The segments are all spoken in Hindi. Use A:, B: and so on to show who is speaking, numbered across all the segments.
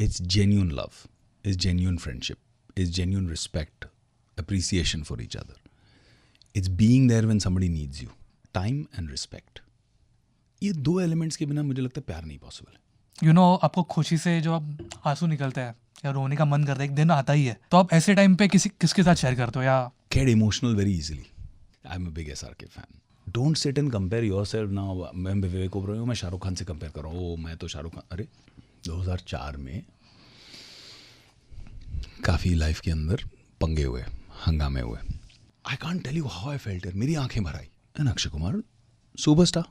A: It's genuine love, it's genuine friendship, it's genuine respect, appreciation for each other. It's being there when somebody needs you. Time and respect. ये दो एलिमेंट्स के बिना मुझे लगता है प्यार नहीं पॉसिबल है.
B: यू नो आपको खुशी से जो अब आंसू निकलता है या रोने का मन करता है, एक दिन आता ही है, तो आप ऐसे टाइम पे किसके साथ शेयर करते हो? या
A: Get emotional very easily. I'm a big SRK fan. Don't sit and compare yourself now. मैं विवेक ओबरॉय हूँ, मैं शाहरुख खान से कंपेयर कर रहा हूँ. मैं तो शाहरुख खान. अरे 2004 में काफ़ी लाइफ के अंदर पंगे हुए, हंगामे हुए. I can't tell you how I felt it. मेरी आंखें भर आई. And Akshay Kumar superstar.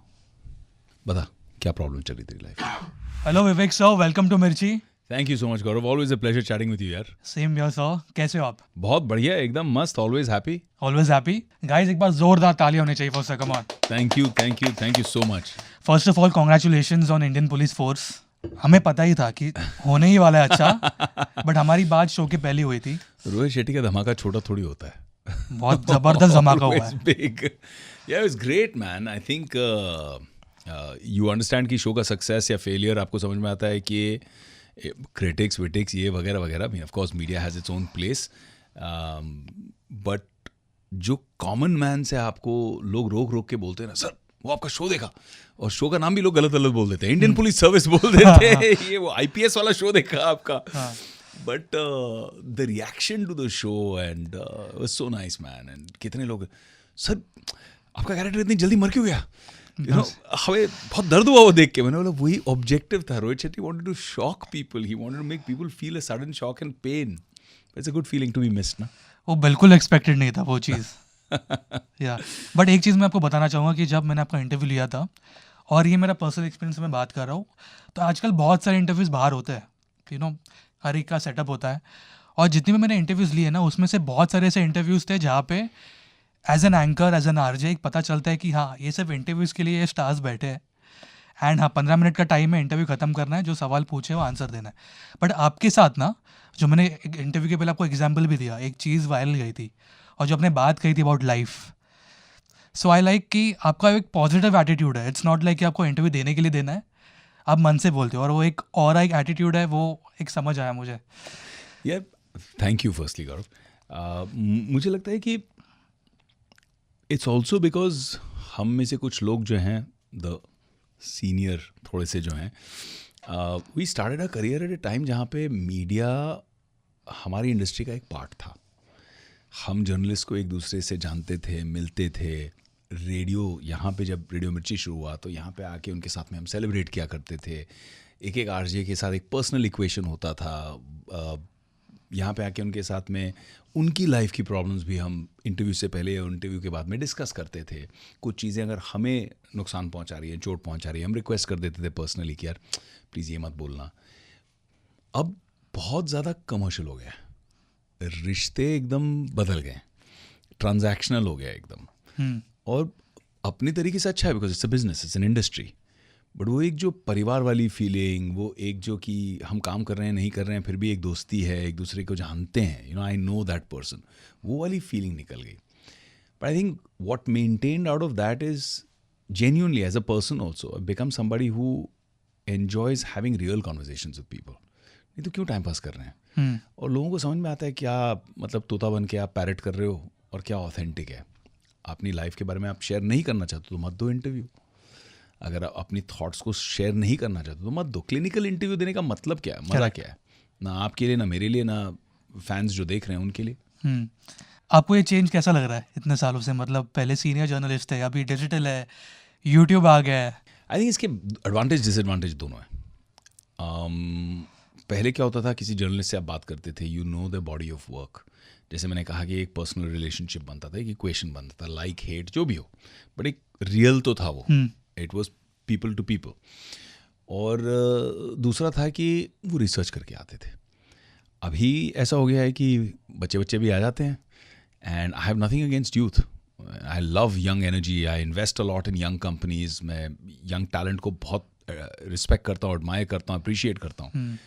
A: बता क्या प्रॉब्लम चल रही तेरी life?
B: Hello Vivek sir, welcome to Mirchi.
A: Thank you so much Gaurav. Always a pleasure chatting with you यार.
B: सेम हियर सर, कैसे हो आप?
A: बहुत बढ़िया, एकदम मस्त. Always happy.
B: Always happy. Guys एक बार जोरदार तालियां होनी चाहिए for sir. Come on.
A: Thank you so much.
B: First of all congratulations on Indian police force. हमें पता ही था कि होने ही वाला है अच्छा, बट हमारी बात शो के पहले हुई थी.
A: रोहित शेट्टी का धमाका छोटा थोड़ी होता है.
B: बहुत जबरदस्त धमाका हुआ है.
A: Big. Yeah, it was great, man. I think you understand कि शो का सक्सेस या फेलियर आपको समझ में आता है कि क्रिटिक्स विटिक्स ये वगैरह वगैरह. I mean, of course, media has its own place. But जो कॉमन मैन से आपको लोग रोक रोक के बोलते हैं ना, सर वो आपका शो देखा, और शो का नाम भी लोग गलत गलत बोल देते हैं. इंडियन पुलिस सर्विस बोल देते हैं. ये वो IPS वाला शो देखा आपका. But the reaction to the show and was so nice, man. And कितने लोग, सर आपका कैरेक्टर इतनी जल्दी मर क्यों गया? You know, हमें बहुत दर्द हुआ वो देख के. मैंने बोला वही ऑब्जेक्टिव था. Rohit Shetty wanted to shock people. He wanted to make people feel a sudden shock and pain. It's a good feeling to be missed, ना?
B: वो बिल्कुल एक्सपेक्टेड नहीं था वो चीज़. या बट एक चीज़ मैं आपको बताना चाहूँगा कि जब मैंने आपका इंटरव्यू लिया था, और ये मेरा पर्सनल एक्सपीरियंस में बात कर रहा हूँ, तो आजकल बहुत सारे इंटरव्यूज़ बाहर होते हैं. यू नो हर एक का सेटअप होता है, और जितने भी मैंने इंटरव्यूज़ लिए ना, उसमें से बहुत सारे ऐसे इंटरव्यूज़ थे जहाँ पे as an anchor, as an RJ पता चलता है कि हाँ ये सिर्फ इंटरव्यूज़ के लिए ये स्टार्स बैठे हैं, एंड हाँ 15 मिनट का टाइम है, इंटरव्यू ख़त्म करना है, जो सवाल पूछे वो आंसर देना है. बट आपके साथ ना, जो मैंने इंटरव्यू के पहले आपको एग्जाम्पल भी दिया, एक चीज़ वायरल गई थी, और जो आपने बात कही थी about life. So I like कि आपका एक पॉजिटिव एटीट्यूड है. इट्स नॉट लाइक कि आपको इंटरव्यू देने के लिए देना है, आप मन से बोलते हो, और वो एक और एक एटीट्यूड है, वो एक समझ आया मुझे.
A: Yeah, थैंक यू फर्स्टली गौरव. मुझे लगता है कि इट्स ऑल्सो बिकॉज हम में से कुछ लोग जो हैं, द सीनियर थोड़े से जो हैं, we started a career at a time जहाँ पे मीडिया हमारी इंडस्ट्री का एक पार्ट था. हम जर्नलिस्ट को एक दूसरे से जानते थे, मिलते थे. रेडियो, यहाँ पे जब रेडियो मिर्ची शुरू हुआ तो यहाँ पे आके उनके साथ में हम सेलिब्रेट किया करते थे. एक एक आरजे के साथ एक पर्सनल इक्वेशन होता था. यहाँ पे आके उनके साथ में उनकी लाइफ की प्रॉब्लम्स भी हम इंटरव्यू से पहले या इंटरव्यू के बाद में डिस्कस करते थे. कुछ चीज़ें अगर हमें नुकसान पहुँचा रही है, चोट पहुँचा रही है, हम रिक्वेस्ट कर देते थे पर्सनली कि यार प्लीज़ ये मत बोलना. अब बहुत ज़्यादा कमर्शियल हो गया, रिश्ते एकदम बदल गए, ट्रांजैक्शनल हो गया एकदम. और अपनी तरीके से अच्छा है, because it's a business, it's an industry. But वो एक जो परिवार वाली फीलिंग, वो एक जो कि हम काम कर रहे हैं नहीं कर रहे हैं फिर भी एक दोस्ती है, एक दूसरे को जानते हैं, you know I know that person, वो वाली फीलिंग निकल गई. But I think what maintained out of that is genuinely as a person also I've become somebody who enjoys having real conversations with people. नहीं तो क्यों टाइम पास कर रहे हैं. और लोगों को समझ में आता है क्या मतलब तोता बन के आप पैरट कर रहे हो और क्या ऑथेंटिक है. अपनी लाइफ के बारे में आप शेयर नहीं करना चाहते तो मत दो इंटरव्यू. अगर आप अपनी थॉट्स को शेयर नहीं करना चाहते तो मत दो. क्लिनिकल इंटरव्यू देने का मतलब क्या है, मज़ा क्या है, ना आपके लिए, ना मेरे लिए, ना फैंस जो देख रहे हैं उनके लिए.
B: आपको ये चेंज कैसा लग रहा है इतने सालों से? मतलब पहले सीनियर जर्नलिस्ट थे, अभी डिजिटल है, यूट्यूब आ गया है.
A: आई थिंक इसके एडवांटेज डिसएडवांटेज दोनों हैं. पहले क्या होता था, किसी जर्नलिस्ट से आप बात करते थे, you know the body of work. जैसे मैंने कहा कि एक पर्सनल रिलेशनशिप बनता था, एक इक्वेशन बनता था, लाइक हेट जो भी हो, बट एक रियल तो था वो. It was people to people. और दूसरा था कि वो रिसर्च करके आते थे. अभी ऐसा हो गया है कि बच्चे भी आ जाते हैं. And I have nothing against youth. I love young energy. I invest a lot in young companies. मैं यंग टैलेंट को बहुत रिस्पेक्ट करता हूँ, एडमायर करता हूँ, अप्रिशिएट करता हूँ.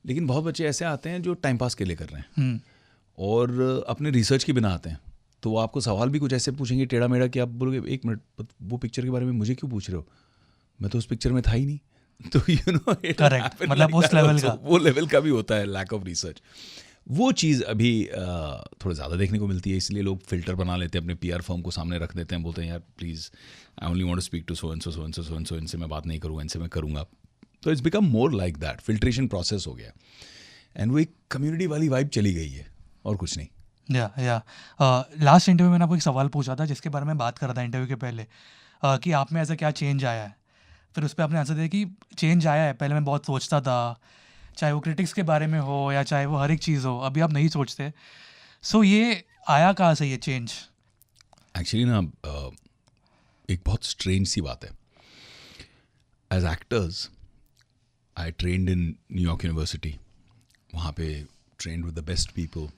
A: लेकिन बहुत बच्चे ऐसे आते हैं जो टाइम पास के लिए कर रहे हैं और अपने रिसर्च के बिना आते हैं. तो वो आपको सवाल भी कुछ ऐसे पूछेंगे टेढ़ा मेढ़ा कि आप बोलोगे एक मिनट वो पिक्चर के बारे में मुझे क्यों पूछ रहे हो, मैं तो उस पिक्चर में था ही नहीं. तो यू नो
B: Correct, मतलब उस level का।
A: वो लेवल का भी होता है लैक ऑफ रिसर्च। वो चीज़ अभी थोड़ा ज़्यादा देखने को मिलती है, इसलिए लोग फिल्टर बना लेते हैं, अपने पीआर फर्म को सामने रख देते हैं, बोलते हैं यार please I only want to speak to so and so so and so so and so, इनसे मैं बात नहीं करूँगा, इनसे मैं करूँगा। तो it's become more like that, filtration process हो गया एंड वो एक कम्युनिटी वाली वाइब चली गई है और कुछ नहीं।
B: या लास्ट इंटरव्यू में मैंने आपको एक सवाल पूछा था जिसके बारे में बात कर रहा था इंटरव्यू के पहले, कि आप में ऐसा क्या चेंज आया है। फिर उस पर आपने आंसर दिया कि चेंज आया है, पहले मैं बहुत सोचता था, चाहे वो क्रिटिक्स के बारे में हो या चाहे वो हर एक चीज़ हो, अभी आप नहीं सोचते। सो ये आया कहाँ से ये चेंज?
A: एक्चुअली ना एक बहुत स्ट्रेंज सी बात है। As actors I trained in New York university, वहाँ पे trained with the best people.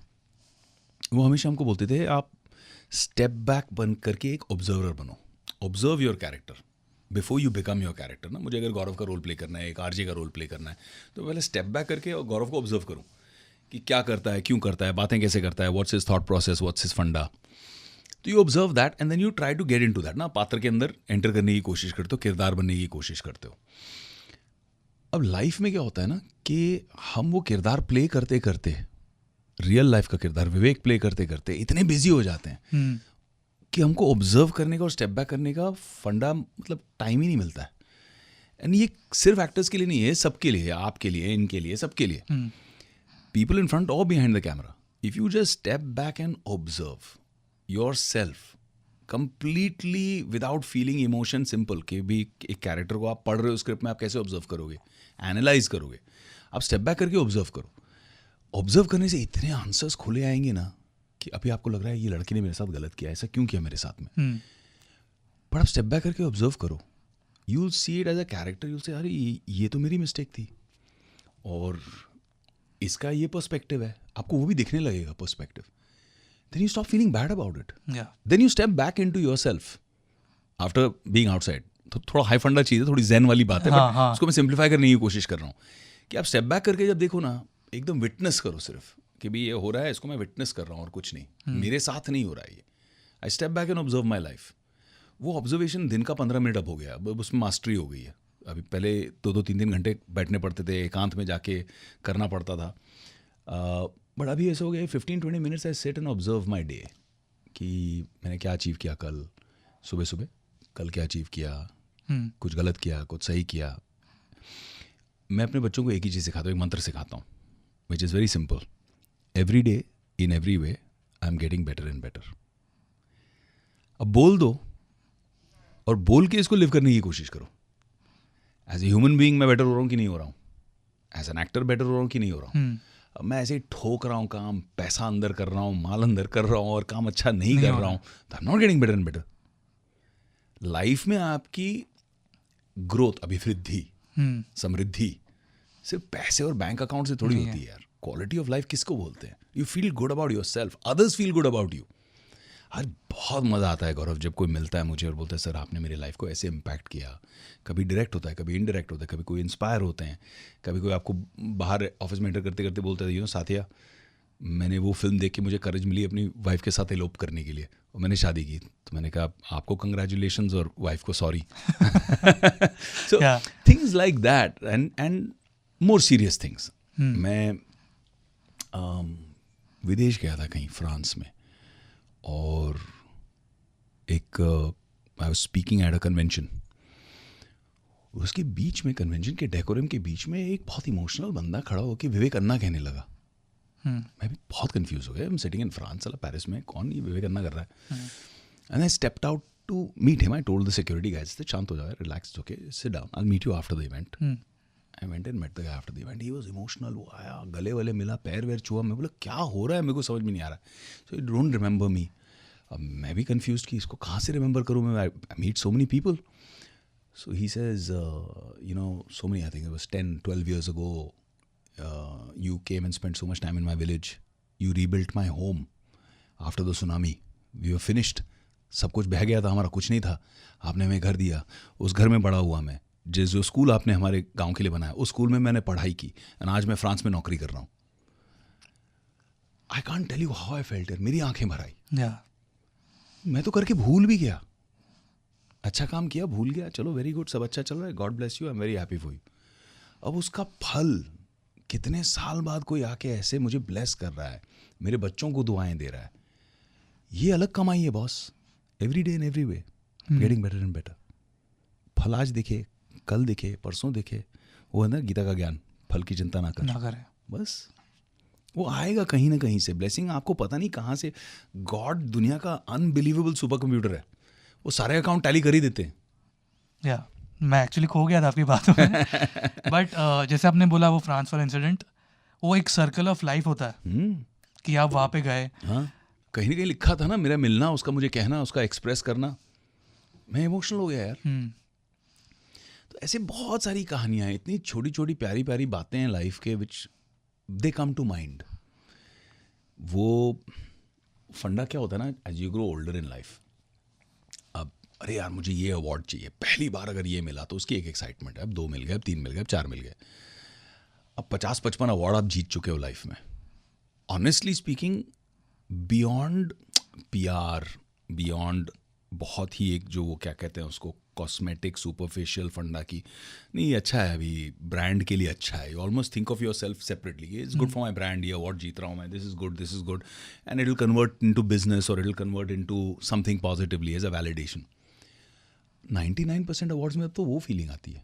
A: वो हमेशा हमको बोलते थे आप स्टेप बैक बन करके एक ऑब्जर्वर बनो, observe your character before you become your character. ना मुझे अगर गौरव का रोल प्ले करना है, एक आरजे का रोल प्ले करना है, तो पहले स्टेप बैक करके और गौरव को ऑब्जर्व करूँ कि क्या करता है, क्यों करता है, बातें कैसे करता है, what's his thought process, what's his funda. तो you observe that and then you try to get into that. ना पात्र के अंदर एंटर करने की कोशिश करते हो, किरदार बनने की कोशिश करते हो। अब लाइफ में क्या होता है ना कि हम वो किरदार प्ले करते करते, रियल लाइफ का किरदार विवेक प्ले करते करते इतने बिजी हो जाते हैं कि हमको ऑब्जर्व करने का और स्टेप बैक करने का फंडा मतलब टाइम ही नहीं मिलता है। एंड ये सिर्फ एक्टर्स के लिए नहीं है, सबके लिए, आपके लिए, इनके लिए, सबके लिए, पीपल इन फ्रंट और behind the camera. If you just step back and observe your self completely without feeling emotion, simple कि भी एक कैरेक्टर को आप पढ़ रहे हो स्क्रिप्ट में, आप कैसे ऑब्जर्व करोगे, एनालाइज करोगे, आप स्टेप बैक करके ऑब्जर्व करो। ऑब्जर्व करने से इतने आंसर्स खुले आएंगे ना कि अभी आपको लग रहा है ये लड़के ने मेरे साथ गलत किया, ऐसा क्यों किया मेरे साथ में, पर आप स्टेप बैक करके ऑब्जर्व करो, you will see it as a character, you will say अरे ये तो मेरी मिस्टेक थी और इसका ये पर्सपेक्टिव है, आपको वो भी दिखने लगेगा perspective. Then you stop feeling bad about it, then you step back into yourself after being outside. तो थोड़ा हाई फंडा चीज़ है, थोड़ी ज़ेन वाली बात है, बट उसको मैं सिंप्लीफाई करने की कोशिश कर रहा हूँ कि आप स्टेप बैक करके जब देखो ना, एकदम विटनेस करो सिर्फ कि भी ये हो रहा है, इसको मैं विटनेस कर रहा हूँ और कुछ नहीं, मेरे साथ नहीं हो रहा है ये। आई step back and observe my life. वो ऑब्जर्वेशन दिन का 15 मिनट अब हो गया, अब उसमें मास्टरी हो गई है। अभी पहले 2-3 घंटे बैठने पड़ते थे, एकांत में जाके करना पड़ता था, बट अभी ऐसा हो गया 15-20 minutes I sit and observe my day कि मैंने क्या अचीव किया कल सुबह सुबह, कल क्या अचीव किया, कुछ गलत किया, कुछ सही किया। मैं अपने बच्चों को एक ही चीज़ सिखाता हूँ, एक मंत्र सिखाता हूँ, which is very simple, every day in every way I am getting better and better. अब बोल दो और बोल के इसको लिव करने की कोशिश करो। एज ए ह्यूमन बीइंग मैं बेटर हो रहा हूँ कि नहीं हो रहा हूँ, एज एन एक्टर बेटर हो रहा हूँ कि नहीं हो रहा हूँ। अब मैं ऐसे ही ठोक रहा हूँ काम, पैसा अंदर कर रहा हूँ, माल अंदर कर रहा हूँ और काम अच्छा नहीं कर रहा हूँ, तो आई am not getting better and better. Life में आपकी ग्रोथ, अभिवृद्धि, समृद्धि सिर्फ पैसे और बैंक अकाउंट से थोड़ी होती है यार। क्वालिटी ऑफ लाइफ किसको बोलते हैं? You feel good about your self, others feel good about you. आज बहुत मज़ा आता है गौरव जब कोई मिलता है मुझे और बोलता है सर आपने मेरी लाइफ को ऐसे इम्पैक्ट किया। कभी डायरेक्ट होता है, कभी इनडायरेक्ट होता है, कभी कोई इंस्पायर होते हैं, कभी कोई आपको बाहर ऑफिस में एंटर करते करते बोलता है साथिया मैंने वो फिल्म देख के मुझे करेज मिली अपनी वाइफ के साथ एलोप करने के लिए और मैंने शादी की। तो मैंने कहा आपको कंग्रेचुलेशंस और वाइफ को sorry. So things like that and more serious things. मैं विदेश गया था कहीं फ्रांस में और एक I was speaking at a convention. उसके बीच में, कन्वेंशन के डेकोरम के बीच में एक बहुत इमोशनल बंदा खड़ा होकर विवेक अन्ना कहने लगा। मैं भी बहुत कंफ्यूज हो गया। I am sitting in France, चला पेरिस में, कौन ये विवेक अन्ना कर रहा है। And I stepped out to meet him. I told the security guys शांत हो जाओ, relax, okay, sit down, I will meet you after the event. I went and met the guy after the event. He was emotional. वो आया, गले वाले मिला, पैर वैर छुआ। मैं बोला क्या हो रहा है, मेरे को समझ में नहीं आ रहा। सो ही डोंट रिमेंबर मी। अब मैं भी कन्फ्यूज कि इसको कहाँ से रिमेंबर करूँ मैं। I meet so many people. So he says, so many, I think it was 10-12 years ago, you came and spent so much time in my village. You rebuilt my home after the tsunami. We were finished. सब कुछ बह गया था, हमारा कुछ नहीं था। आपने हमें घर दिया, उस घर में बड़ा हुआ मैं। जो स्कूल आपने हमारे गांव के लिए बनाया, उस स्कूल में मैंने पढ़ाई की। और आज मैं फ्रांस में नौकरी कर रहा हूँ। I can't tell you how I felt it. मेरी आंखें भर आई। मैं तो करके भूल भी गया। अच्छा काम किया, भूल गया, चलो वेरी गुड, सब अच्छा चल रहा है, God bless you, I am very happy for you. अब उसका फल कितने साल बाद कोई आके ऐसे मुझे ब्लेस कर रहा है, मेरे बच्चों को दुआएं दे रहा है, ये अलग कमाई है boss. Every day in every way getting better and better. फल आज दिखे, कल दिखे, परसों दिखे, वो है ना गीता का ज्ञान, फल की चिंता ना कर,
B: ना करें।
A: बस वो आएगा कहीं ना कहीं से। ब्लेसिंग आपको पता नहीं कहाँ से। गॉड दुनिया का अनबिलीवेबल सुपर कंप्यूटर है, वो सारे अकाउंट टैली कर ही देते हैं।
B: या मैं एक्चुअली खो गया था आपकी बातों में बट जैसे आपने बोला वो फ्रांस वाला इंसिडेंट, वो एक सर्कल ऑफ लाइफ होता है कि आप वहाँ पे गए।
A: हाँ, कहीं ना कहीं लिखा था ना, मेरा मिलना, उसका मुझे कहना, उसका एक्सप्रेस करना, मैं इमोशनल हो गया यार। तो ऐसे बहुत सारी कहानियां हैं, इतनी छोटी छोटी प्यारी प्यारी बातें हैं लाइफ के, विच दे कम टू माइंड। वो फंडा क्या होता है ना, as you grow older in life, अब अरे यार मुझे ये अवार्ड चाहिए, पहली बार अगर ये मिला तो उसकी एक एक्साइटमेंट है, अब 2 मिल गए, अब 3 मिल गए, अब 4 मिल गए, अब 50-55 अवार्ड आप जीत चुके हो लाइफ में। Honestly speaking, beyond PR, beyond बहुत ही एक जो वो क्या कहते हैं उसको, कॉस्मेटिक सुपरफिशियल फंडा की नहीं, अच्छा है अभी ब्रांड के लिए अच्छा है, you almost think of your self separately, it's good for my brand, ये अवार्ड जीत रहा हूँ मैं, this is good, and it will convert into business और it will convert into something positively as a validation. 99% awards में अब तो वो फीलिंग आती है,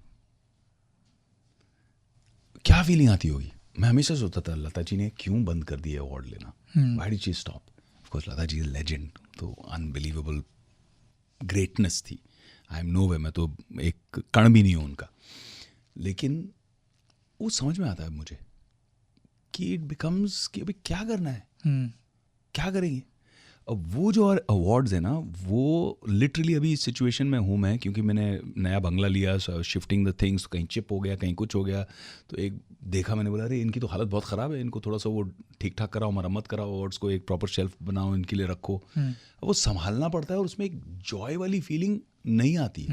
A: क्या फीलिंग आती होगी? मैं हमेशा सोचता था लता जी ने क्यों बंद कर दिया अवार्ड लेना, why did she stop? Of course Lata ji is legend, तो अनबिलीवेबल ग्रेटनेस थी, आई एम नो वे, मैं तो एक कण भी नहीं हूँ उनका, लेकिन वो समझ में आता है मुझे कि इट बिकम्स कि अभी क्या करना है, क्या करेंगे। अब वो जो अवार्ड्स है ना, वो लिटरली अभी इस सिचुएशन में हूँ मैं, क्योंकि मैंने नया बंगला लिया, शिफ्टिंग द थिंग्स, कहीं चिप हो गया, कहीं कुछ हो गया, तो एक देखा, मैंने बोला अरे इनकी तो हालत बहुत ख़राब है, इनको थोड़ा सा वो ठीक ठाक कराओ, मरम्मत कराओ, अवार्ड्स को एक प्रॉपर शेल्फ बनाओ, इनके लिए रखो। वो संभालना पड़ता है और उसमें एक जॉय वाली फीलिंग नहीं आती।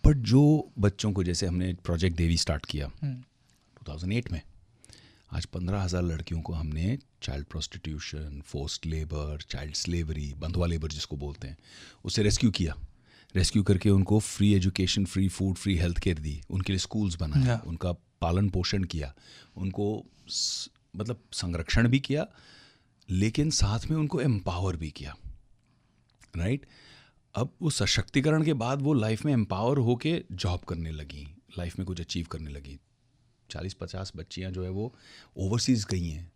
A: बट जो बच्चों को, जैसे हमने प्रोजेक्ट देवी स्टार्ट किया 2008 में, आज 15,000 लड़कियों को हमने child prostitution, forced labour, child slavery, बंधुआ लेबर जिसको बोलते हैं, उससे रेस्क्यू किया। रेस्क्यू करके उनको free education, free food, free health care दी, उनके लिए स्कूल्स बनाए, उनका पालन पोषण किया, उनको मतलब संरक्षण भी किया, लेकिन साथ में उनको एम्पावर भी किया, राइट? अब उस सशक्तिकरण के बाद वो लाइफ में एम्पावर होके जॉब करने लगी, लाइफ में कुछ अचीव करने लगी। 40-50 बच्चियां जो है वो ओवरसीज़ गई हैं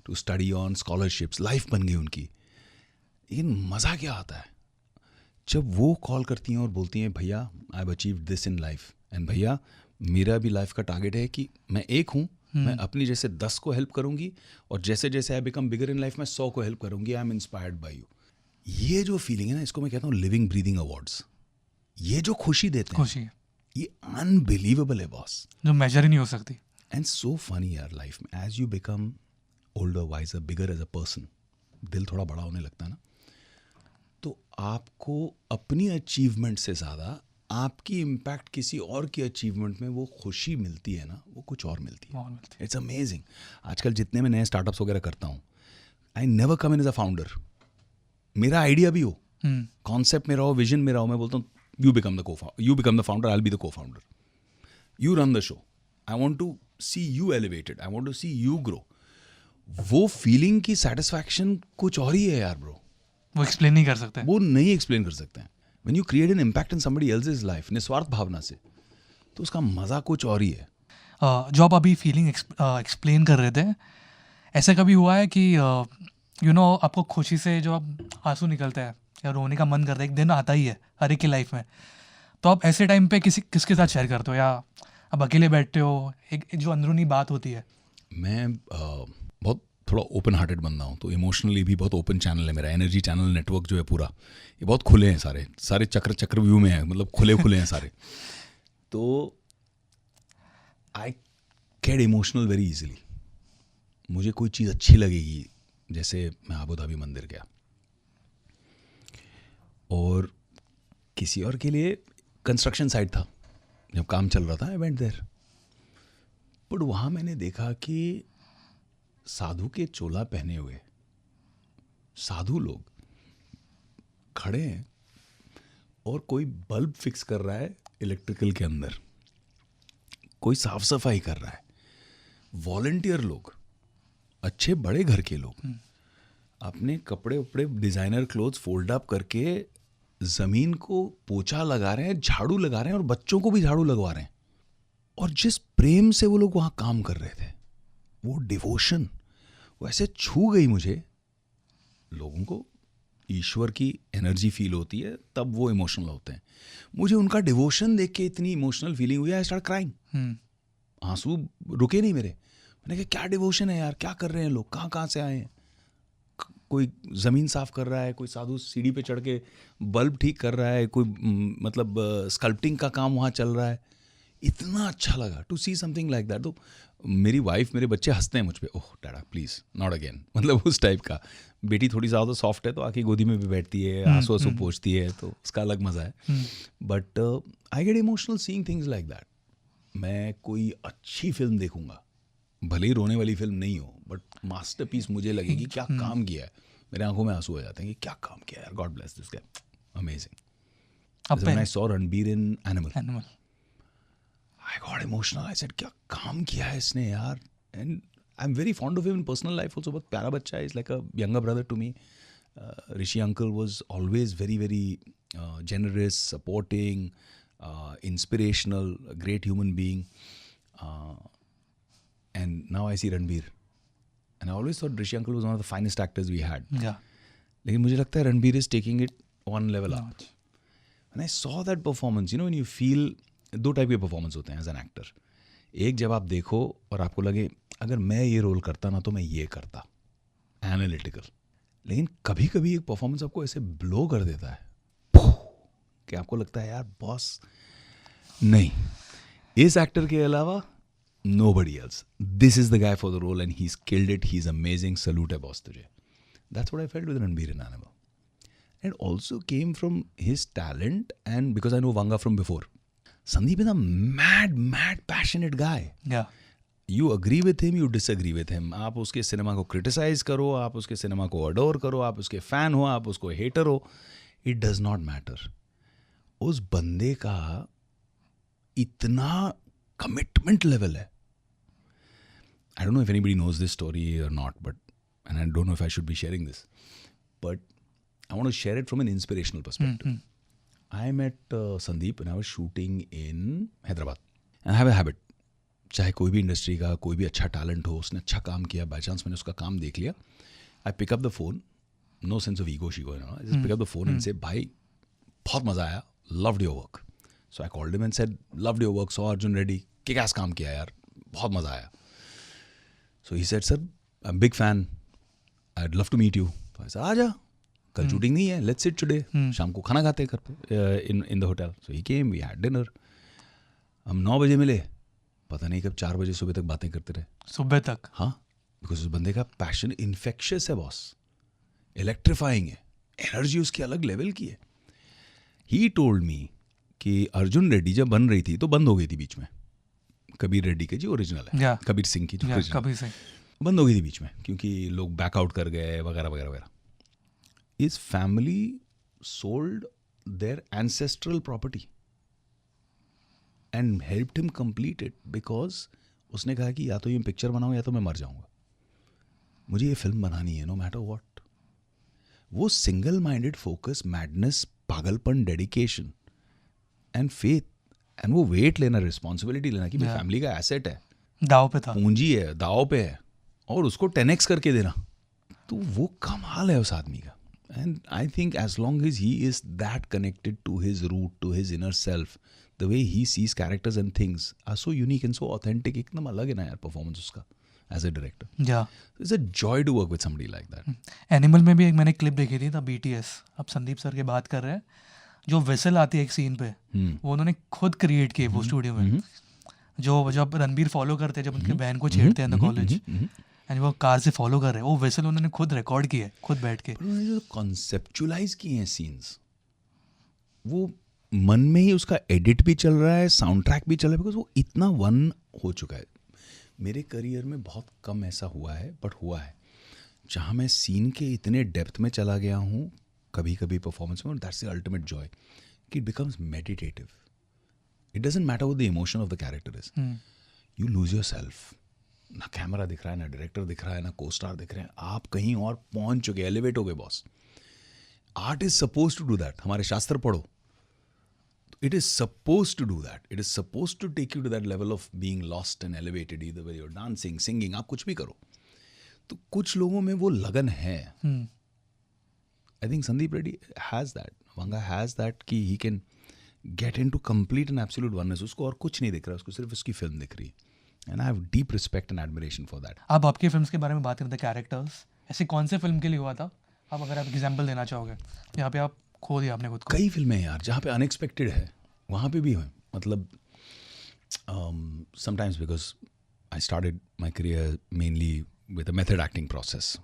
A: to study on scholarships, life बन गई उनकी। लेकिन मज़ा क्या आता है जब वो कॉल करती हैं और बोलती हैं भैया I have achieved this in life, and भैया मेरा भी लाइफ का टारगेट है कि मैं एक हूँ, मैं अपनी जैसे 10 को हेल्प करूँगी, और जैसे जैसे I become bigger in life मैं 100 को हेल्प करूँगी, I am inspired by you. ये जो फीलिंग है ना, इसको मैं कहता हूँ लिविंग ब्रीदिंग अवार्ड्स। ये जो खुशी देते हैं, ये अनबिलीवेबल है बॉस,
B: जो मेजर ही नहीं हो सकती।
A: एंड सो फनी यार लाइफ में, as you become older, wiser, bigger as a person, दिल थोड़ा बड़ा होने लगता है ना, तो आपको अपनी अचीवमेंट से ज़्यादा आपकी इम्पैक्ट किसी और की अचीवमेंट में वो खुशी मिलती है ना, वो कुछ और मिलती है। It's amazing. आजकल जितने मैं नए स्टार्टअप्स वगैरह करता हूँ, I never come in as a founder. मेरा आइडिया भी हो, कॉन्सेप्ट मेरा हो, विजन मेरा हो, मैं बोलता हूँ you become the founder, I will be the co founder, you run the show, I want to see you elevated, I want to see you grow. वो फीलिंग की सेटिस्फैक्शन कुछ और ही है यार ब्रो,
B: वो एक्सप्लेन नहीं कर सकते,
A: वो नहीं एक्सप्लेन कर सकते हैं। When you create an impact in somebody else's life, निस्वार्थ भावना से, तो उसका मज़ा कुछ और ही है।
B: जो आप अभी फीलिंग एक्सप्लेन कर रहे थे, ऐसे कभी हुआ है कि यू नो आपको खुशी से जो आप आंसू निकलते हैं या रोने का मन करता है, एक दिन आता ही है हर एक की लाइफ में, तो आप ऐसे टाइम पे किसके साथ शेयर करते हो, या आप अकेले बैठते हो, एक जो अंदरूनी बात होती है?
A: मैं बहुत थोड़ा ओपन हार्टेड बंदा हूँ, तो इमोशनली भी बहुत ओपन चैनल है मेरा, एनर्जी चैनल नेटवर्क जो है पूरा, ये बहुत खुले हैं, सारे चक्र व्यू में है, मतलब खुले हैं सारे। तो I get emotional very easily. मुझे कोई चीज़ अच्छी लगेगी, जैसे मैं आबू धाबी मंदिर गया और किसी और के लिए कंस्ट्रक्शन साइट था, जब काम चल रहा था, आई वेंट देयर, बट वहाँ मैंने देखा कि साधु के चोला पहने हुए साधु लोग खड़े हैं और कोई बल्ब फिक्स कर रहा है इलेक्ट्रिकल के अंदर, कोई साफ सफाई कर रहा है, वॉलंटियर लोग, अच्छे बड़े घर के लोग अपने कपड़े उपड़े डिज़ाइनर क्लोथ्स फोल्ड अप करके ज़मीन को पोछा लगा रहे हैं, झाड़ू लगा रहे हैं, और बच्चों को भी झाड़ू लगवा रहे हैं। और जिस प्रेम से वो लोग वहाँ काम कर रहे थे, वो डिवोशन, वो ऐसे छू गई मुझे। लोगों को ईश्वर की एनर्जी फील होती है तब वो इमोशनल होते हैं। मुझे उनका डिवोशन देख के इतनी इमोशनल फीलिंग हुई, आई स्टार्ट क्राइंग। आंसू रुके नहीं मेरे। मैंने कहा क्या डिवोशन है यार, क्या कर रहे हैं लोग, कहाँ कहाँ से आए हैं। कोई ज़मीन साफ कर रहा है, कोई साधु सीढ़ी पे चढ़ के बल्ब ठीक कर रहा है, कोई मतलब स्कल्पटिंग का काम वहाँ चल रहा है। इतना अच्छा लगा to see something like that. तो मेरी वाइफ, मेरे बच्चे हंसते हैं मुझ पे, oh dada please not again, मतलब उस टाइप का। बेटी थोड़ी ज़्यादा सॉफ्ट है तो आके गोदी में भी बैठती है, आंसू आंसू पोंछती है, तो उसका अलग मज़ा है। But I get emotional seeing things like that. मैं कोई अच्छी फिल्म देखूंगा, भले ही रोने वाली फिल्म नहीं हो, बट मास्टरपीस मुझे लगेगी, क्या काम किया है, मेरे आंखों में आंसू आ जाते हैं कि क्या काम किया है यार, God bless this guy, amazing. When I saw Ranbir in animal, I got emotional. I said, क्या काम किया है इसने यार। And I'm very fond of him in personal life also. बहुत प्यारा बच्चा है, is like a younger brother to me. Rishi uncle was always very, very generous, supporting, inspirational, a great human being. And now I see Ranbir. And I always thought Rishi uncle was one of the finest actors we had.
B: Yeah.
A: लेकिन मुझे लगता है Ranbir is taking it one level up. When I saw that performance, you know, when you feel, दो टाइप के परफॉर्मेंस होते हैं एज एन एक्टर। एक, जब आप देखो और आपको लगे अगर मैं ये रोल करता ना तो मैं ये करता, एनालिटिकल। लेकिन कभी कभी एक परफॉर्मेंस आपको ऐसे ब्लो कर देता है कि आपको लगता है यार बॉस नहीं, इस एक्टर के अलावा nobody else, this is the guy for the role and he is killed it, he is amazing, salute है बॉस तुझे। That's what I felt with Ranbir in Animal. And also came from his talent, and because I know Vanga from before. Sandeep is a mad, passionate guy.
B: Yeah.
A: You agree with him, you disagree with him. आप उसके सिनेमा को क्रिटिसाइज करो, आप उसके सिनेमा को अडोर करो, आप उसके फैन हो, आप उसको हेटर हो, इट डज नॉट मैटर। उस बंदे का इतना कमिटमेंट लेवल है। I don't know if anybody knows this story और not, but and I don't know if I should be sharing this, but I want to share it from an inspirational perspective. I met Sandeep when I was shooting in Hyderabad. And I have a habit, चाहे कोई भी इंडस्ट्री का कोई भी अच्छा टैलेंट हो, उसने अच्छा काम किया, बाई चांस मैंने उसका काम देख लिया, I pick up the phone, no sense of ego शीगो, I just pick up the phone and say भाई बहुत मज़ा आया, loved your work. So I called him and said loved your work, so Arjun Reddy kickass काम किया यार, बहुत मज़ा आया. So he said sir I am big fan, I would love to meet you. तो ऐसा आ जा, कल शूटिंग नहीं है, लेट्स सिट टुडे, शाम को खाना खाते घर पे in the hotel. So he came, we had dinner. हम 9 बजे मिले, पता नहीं कब 4 बजे सुबह तक बातें करते रहे.
B: सुबह तक?
A: हाँ, बिकॉज उस बंदे का पैशन इन्फेक्शियस है बॉस, इलेक्ट्रीफाइंग है, एनर्जी उसकी अलग लेवल की है. ही टोल्ड मी कि अर्जुन रेड्डी जब बन रही थी तो बंद हो गई थी बीच में. कबीर रेड्डी के जी ओरिजिनल है,
B: Yeah.
A: कबीर सिंह की जो
B: या
A: original,
B: कभी से
A: बंद हो गई थी बीच में क्योंकि लोग बैकआउट कर गए वगैरह वगैरह वगैरह. His family sold their ancestral property and helped him complete it because उसने कहा कि या तो ये पिक्चर बनाऊं या तो मैं मर जाऊंगा, मुझे ये फिल्म बनानी है नो मैटर व्हाट. वो सिंगल माइंडेड फोकस, मैडनेस, पागलपन, डेडिकेशन एंड फेथ, एंड वो वेट लेना, रिस्पॉन्सिबिलिटी लेना कि मेरी फैमिली का एसेट है,
B: दाव पे था.
A: पूंजी है, दाव पे है, और उसको 10x करके देना, तो वो कमाल है उस आदमी का. And I think as long as he is that connected to his root, to his inner self, the way he sees characters and things are so unique and so authentic. एकदम अलग है ना यार परफॉर्मेंस उसका as a director.
B: या
A: It's a joy to work with somebody like that.
B: Animal में भी एक मैंने क्लिप देखी थी, द BTS. अब संदीप सर की बात कर रहे हैं, जो वेसल आती है एक सीन पे, वो उन्होंने खुद क्रिएट की वो स्टूडियो में. जो जब रणबीर फॉलो करते हैं, जब उनकी बहन को छेड़ते हैं इन द कॉलेज, एंड वो कार से फॉलो कर रहे हैं, वो वेसल उन्होंने खुद रिकॉर्ड किया है, खुद बैठ के.
A: पर उन्होंने जो कॉन्सेप्चुलाइज किए हैं सीन्स, वो मन में ही उसका एडिट भी चल रहा है, साउंड ट्रैक भी चल रहा है, बिकॉज वो इतना वन हो चुका है. मेरे करियर में बहुत कम ऐसा हुआ है, बट हुआ है जहाँ मैं सीन के इतने डेप्थ में चला गया हूँ कभी कभी परफॉर्मेंस में, दैट्स द अल्टीमेट जॉय. कि it becomes meditative. It doesn't matter what the emotion of the character is. You lose yourself. ना कैमरा दिख रहा है, ना डायरेक्टर दिख रहा है, ना को स्टार दिख रहे हैं, आप कहीं और पहुंच चुके, एलिवेट हो गए boss. Art is suppose to do that. हमारे शास्त्र पढ़ो, it is suppose to do that. It is suppose to take you to that level of being lost and elevated, either way your dancing, singing, आप कुछ भी करो. तो कुछ लोगों में वो लगन है. I think Sandeep Reddy has that, Vanga has that, कि he can get into complete and absolute oneness. उसको और कुछ नहीं दिख रहा, उसको सिर्फ उसकी फिल्म दिख रही है. And I have deep respect and admiration for that.
B: आप आपकी फिल्म्स के बारे में बात करते हैं, कैरेक्टर्स, ऐसे कौन से फिल्म के लिए हुआ था? आप अगर आप एग्जांपल देना चाहोगे, यहाँ पे आप खो दिया आपने खुद को.
A: कई फिल्में यार जहाँ पे अनएक्सपेक्टेड है, वहाँ पे भी हुए. मतलब sometimes because I started my career mainly with a method acting process,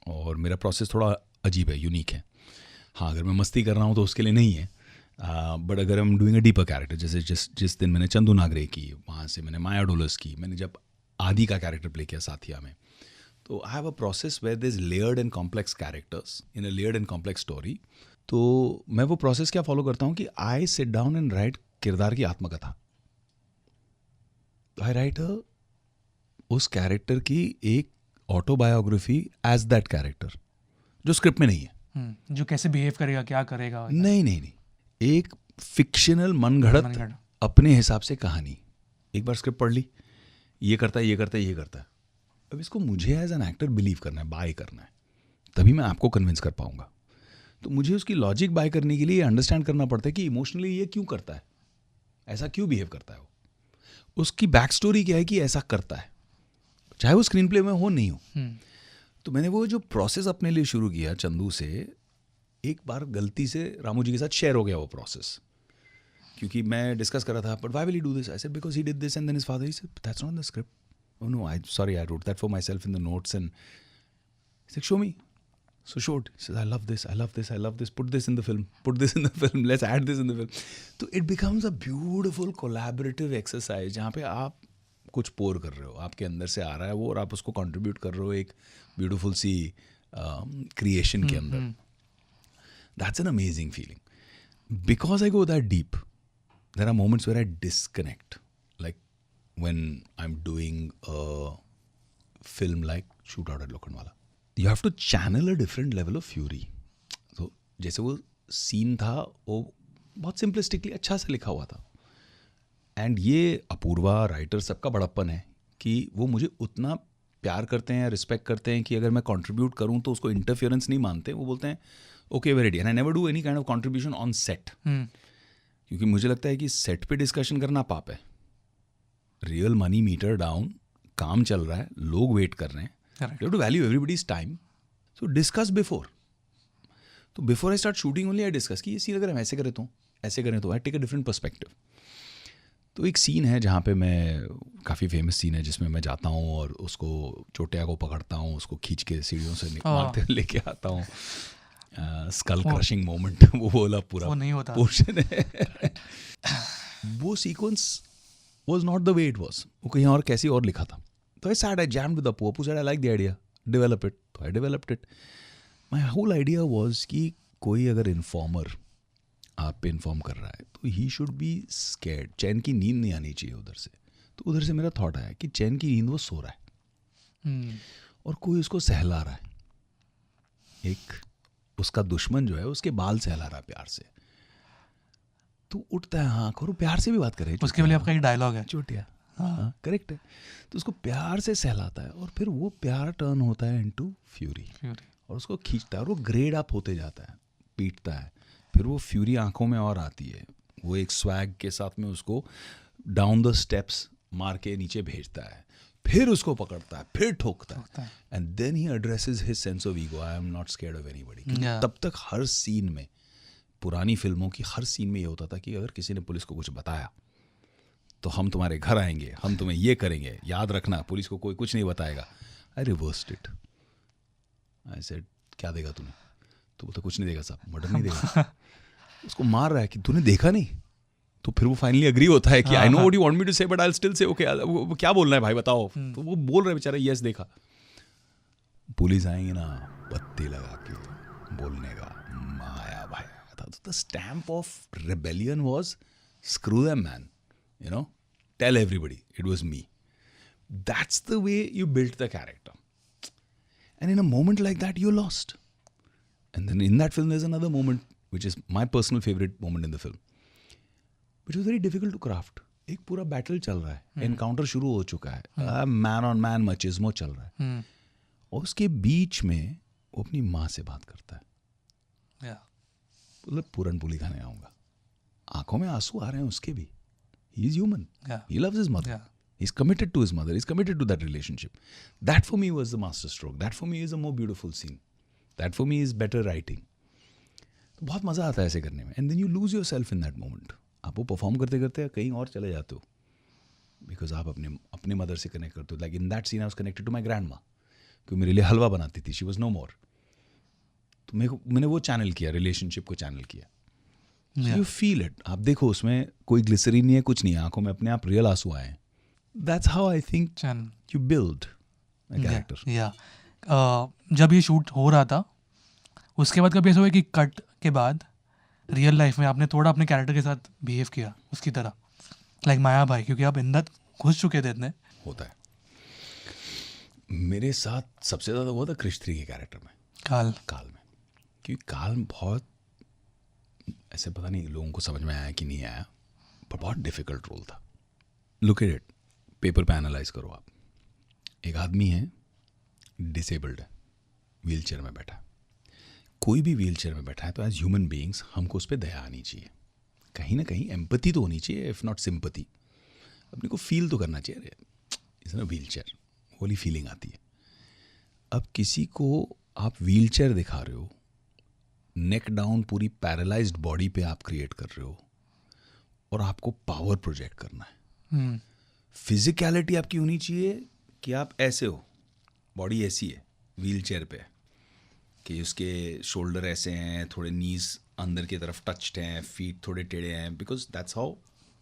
A: और मेरा प्रोसेस थोड़ा अजीब है, यूनिक है. हाँ, अगर मैं मस्ती कर रहा हूँ तो उसके लिए नहीं है, बट अगर हम डूइंग अ डीपर कैरेक्टर, जैसे जिस दिन मैंने चंदू नागरे की, वहाँ से मैंने माया डोलस की, मैंने जब आदि का कैरेक्टर प्ले किया साथिया में, तो I have a process where there is layered and complex characters in a layered and complex story. तो मैं वो प्रोसेस क्या फॉलो करता हूँ कि I sit down and write किरदार की आत्मकथा. आई राइट उस कैरेक्टर की एक ऑटोबायोग्राफी एज दैट कैरेक्टर, जो स्क्रिप्ट में नहीं है.
B: जो कैसे बिहेव करेगा, क्या करेगा.
A: नहीं, एक फिक्शनल मनगढ़ंत अपने हिसाब से कहानी. एक बार स्क्रिप्ट पढ़ ली, ये करता है, ये करता है, ये करता है. अब इसको मुझे एज एन एक्टर बिलीव करना है, बाय करना है, तभी मैं आपको कन्विंस कर पाऊंगा. तो मुझे उसकी लॉजिक बाय करने के लिए अंडरस्टैंड करना पड़ता है कि इमोशनली ये क्यों करता है, ऐसा क्यों बिहेव करता है, वो उसकी बैक स्टोरी क्या है कि ऐसा करता है, चाहे वो स्क्रीन प्ले में हो नहीं हो. तो मैंने वो जो प्रोसेस अपने लिए शुरू किया चंदू से, एक बार गलती से रामू जी के साथ शेयर हो गया वो प्रोसेस, क्योंकि मैं डिस्कस कर रहा था, but why will he do this? I said because he did this and then his father he said that's not the script. Oh no, I wrote that for myself in the notes and he said show me. So showed, he says, I love this, I love this, I love this, put this in the film, put this in the film, let's add this in the film. So it becomes a beautiful collaborative exercise जहाँ पे आप कुछ पोर कर रहे हो, आपके अंदर से आ रहा है वो, और आप उसको कंट्रीब्यूट कर रहे हो एक ब्यूटीफुल सी क्रिएशन के अंदर. That's an amazing feeling. Because I go that deep, there are moments where I disconnect. Like when I'm doing a film like Shootout at Lokhandwala. You have to channel a different level of fury. So जैसे वो सीन था वो बहुत सिंपलिस्टिकली अच्छा से लिखा हुआ था, एंड ये अपूर्वा राइटर सबका बड़प्पन है कि वो मुझे उतना प्यार करते हैं, रिस्पेक्ट करते हैं कि अगर मैं कंट्रीब्यूट करूं तो उसको इंटरफियरेंस नहीं मानते. वो बोलते हैं okay very ready, and I never do any kind of contribution on set, क्योंकि मुझे लगता है कि सेट पे डिस्कशन करना पाप है. रियल मनी मीटर डाउन, काम चल रहा है, लोग वेट कर रहे हैं. You have to value everybody's time. So discuss before. तो before I start shooting only I discuss कि ये सीन अगर हम ऐसे करें तो, ऐसे करें तो, I take a different perspective. तो एक सीन है जहाँ पे मैं, काफ़ी फेमस सीन है जिसमें मैं जाता हूँ और उसको चोटिया को पकड़ता हूँ, उसको खींच के सीढ़ियों से मारते लेके आता हूँ. स्कल क्रशिंग मोमेंट वो बोला पूरा
B: वो नहीं होता
A: पोर्शन है. वो sequence was not the way it was. वो कहीं और कैसी और लिखा था. So I sat, I jammed with Apu. Apu said, I like the idea. Develop it. So I developed it. My whole idea was कि कोई अगर इन्फॉर्मर आप पे इन्फॉर्म कर रहा है तो ही शुड बी स्कैर्ड. चैन की नींद नहीं आनी चाहिए उधर से. तो उधर से मेरा थॉट आया कि चैन की नींद वो सो रहा है और कोई उसको सहला रहा है. एक उसका दुश्मन जो है उसके बाल सहला रहा है प्यार से. तो उठता है, हाँ करो, प्यार से भी बात करे.
B: उसके लिए आपका एक डायलॉग है,
A: चोटिया. हाँ करेक्ट है. तो उसको प्यार से सहलाता है और फिर वो प्यार टर्न होता है इनटू फ्यूरी और उसको खींचता है और वो ग्रेड अप होते जाता है, पीटता है, फिर वो फ्यूरी आंखों में और आती है. वो एक स्वैग के साथ में उसको डाउन द स्टेप्स मार के नीचे भेजता है, फिर उसको पकड़ता है, फिर ठोकता है, and then he addresses his sense of ego. I am not scared of anybody. तब तक हर सीन में, पुरानी फिल्मों की हर सीन में ये होता था कि अगर किसी ने पुलिस को कुछ बताया तो हम तुम्हारे घर आएंगे, हम तुम्हें ये करेंगे, याद रखना पुलिस को कोई कुछ नहीं बताएगा. आई रिवर्स्ड इट. आई सेड क्या देगा तूने? तो बोलता कुछ नहीं देगा साहब, मर्डर नहीं देगा. उसको मार रहा है कि तूने देखा नहीं. तो फिर वो फाइनली अग्री होता है कि I know what you want me to say but I will still say okay. क्या बोलना है भाई बताओ. तो वो बोल रहा है बेचारा यस देखा. पुलिस आएंगे ना, पत्ते लगा के बोलने का माया भाई था the stamp of rebellion was screw them man, you know, tell everybody it was me. That's the way you build the character. And in a moment like that, you're lost. And then in that film, there's another moment, which is my personal favorite moment in the film, which was very difficult to craft. एक पूरा बैटल चल रहा है, एनकाउंटर शुरू हो चुका है, मैन ऑन मैन मचिज्मो चल रहा है, और उसके बीच में वो अपनी माँ से बात करता है. मतलब पूरन पुली खाने आऊँगा, आंखों में आंसू आ रहे हैं उसके भी. He is human. He loves his mother. He's committed to his mother. He's committed to that relationship. That for me was the masterstroke. That for me is a more beautiful scene. That for me is better writing. तो बहुत मज़ा आता है ऐसे करने में. And then you lose yourself in that moment. आप वो परफॉर्म करते करते कहीं और चले जाते हो. Because आप अपने मदर से कनेक्ट करते हो. Like in that scene I was connected to my grandma. क्योंकि मेरे लिए हलवा बनाती थी. She was no more. तो मैंने वो चैनल किया, रिलेशनशिप को चैनल किया. So you feel it. आप देखो उसमें कोई ग्लिसरीन नहीं है, कुछ नहीं है. आंखों में अपने आप रियल आंसू आए हैं. That's how I think you build a character.
B: जब ये शूट हो रहा था, उसके बाद कभी ऐसा हुआ कि कट के बाद रियल लाइफ में आपने थोड़ा अपने कैरेक्टर के साथ बिहेव किया उसकी तरह, लाइक माया भाई, क्योंकि आप अंदर घुस चुके थे इतने.
A: होता है. मेरे साथ सबसे ज़्यादा हुआ था क्रिश 3 के कैरेक्टर में, काल में. क्योंकि काल बहुत ऐसे, पता नहीं लोगों को समझ में आया कि नहीं आया, पर बहुत डिफिकल्ट रोल था. लुक एट इट, पेपर पे एनालाइज करो आप. एक आदमी है, डिसेबल्ड है, व्हील चेयर में बैठा है. कोई भी व्हील चेयर में बैठा है तो एज ह्यूमन बीइंग्स हमको उस पर दया आनी चाहिए, कहीं ना कहीं एम्पैथी तो होनी चाहिए, इफ़ नॉट सिंपैथी. अपने को फील तो करना चाहिए. इस ना व्हील चेयर वाली फीलिंग आती है. अब किसी को आप व्हील चेयर दिखा रहे हो, नेक डाउन पूरी पैरालाइज्ड बॉडी पे आप क्रिएट कर रहे हो, और आपको पावर प्रोजेक्ट करना है. फिजिकलिटी आपकी होनी चाहिए कि आप ऐसे हो, बॉडी ऐसी है व्हील चेयर पे कि उसके शोल्डर ऐसे हैं, थोड़े नीज अंदर की तरफ टच्ड हैं, फीट थोड़े टेढ़े हैं, because that's how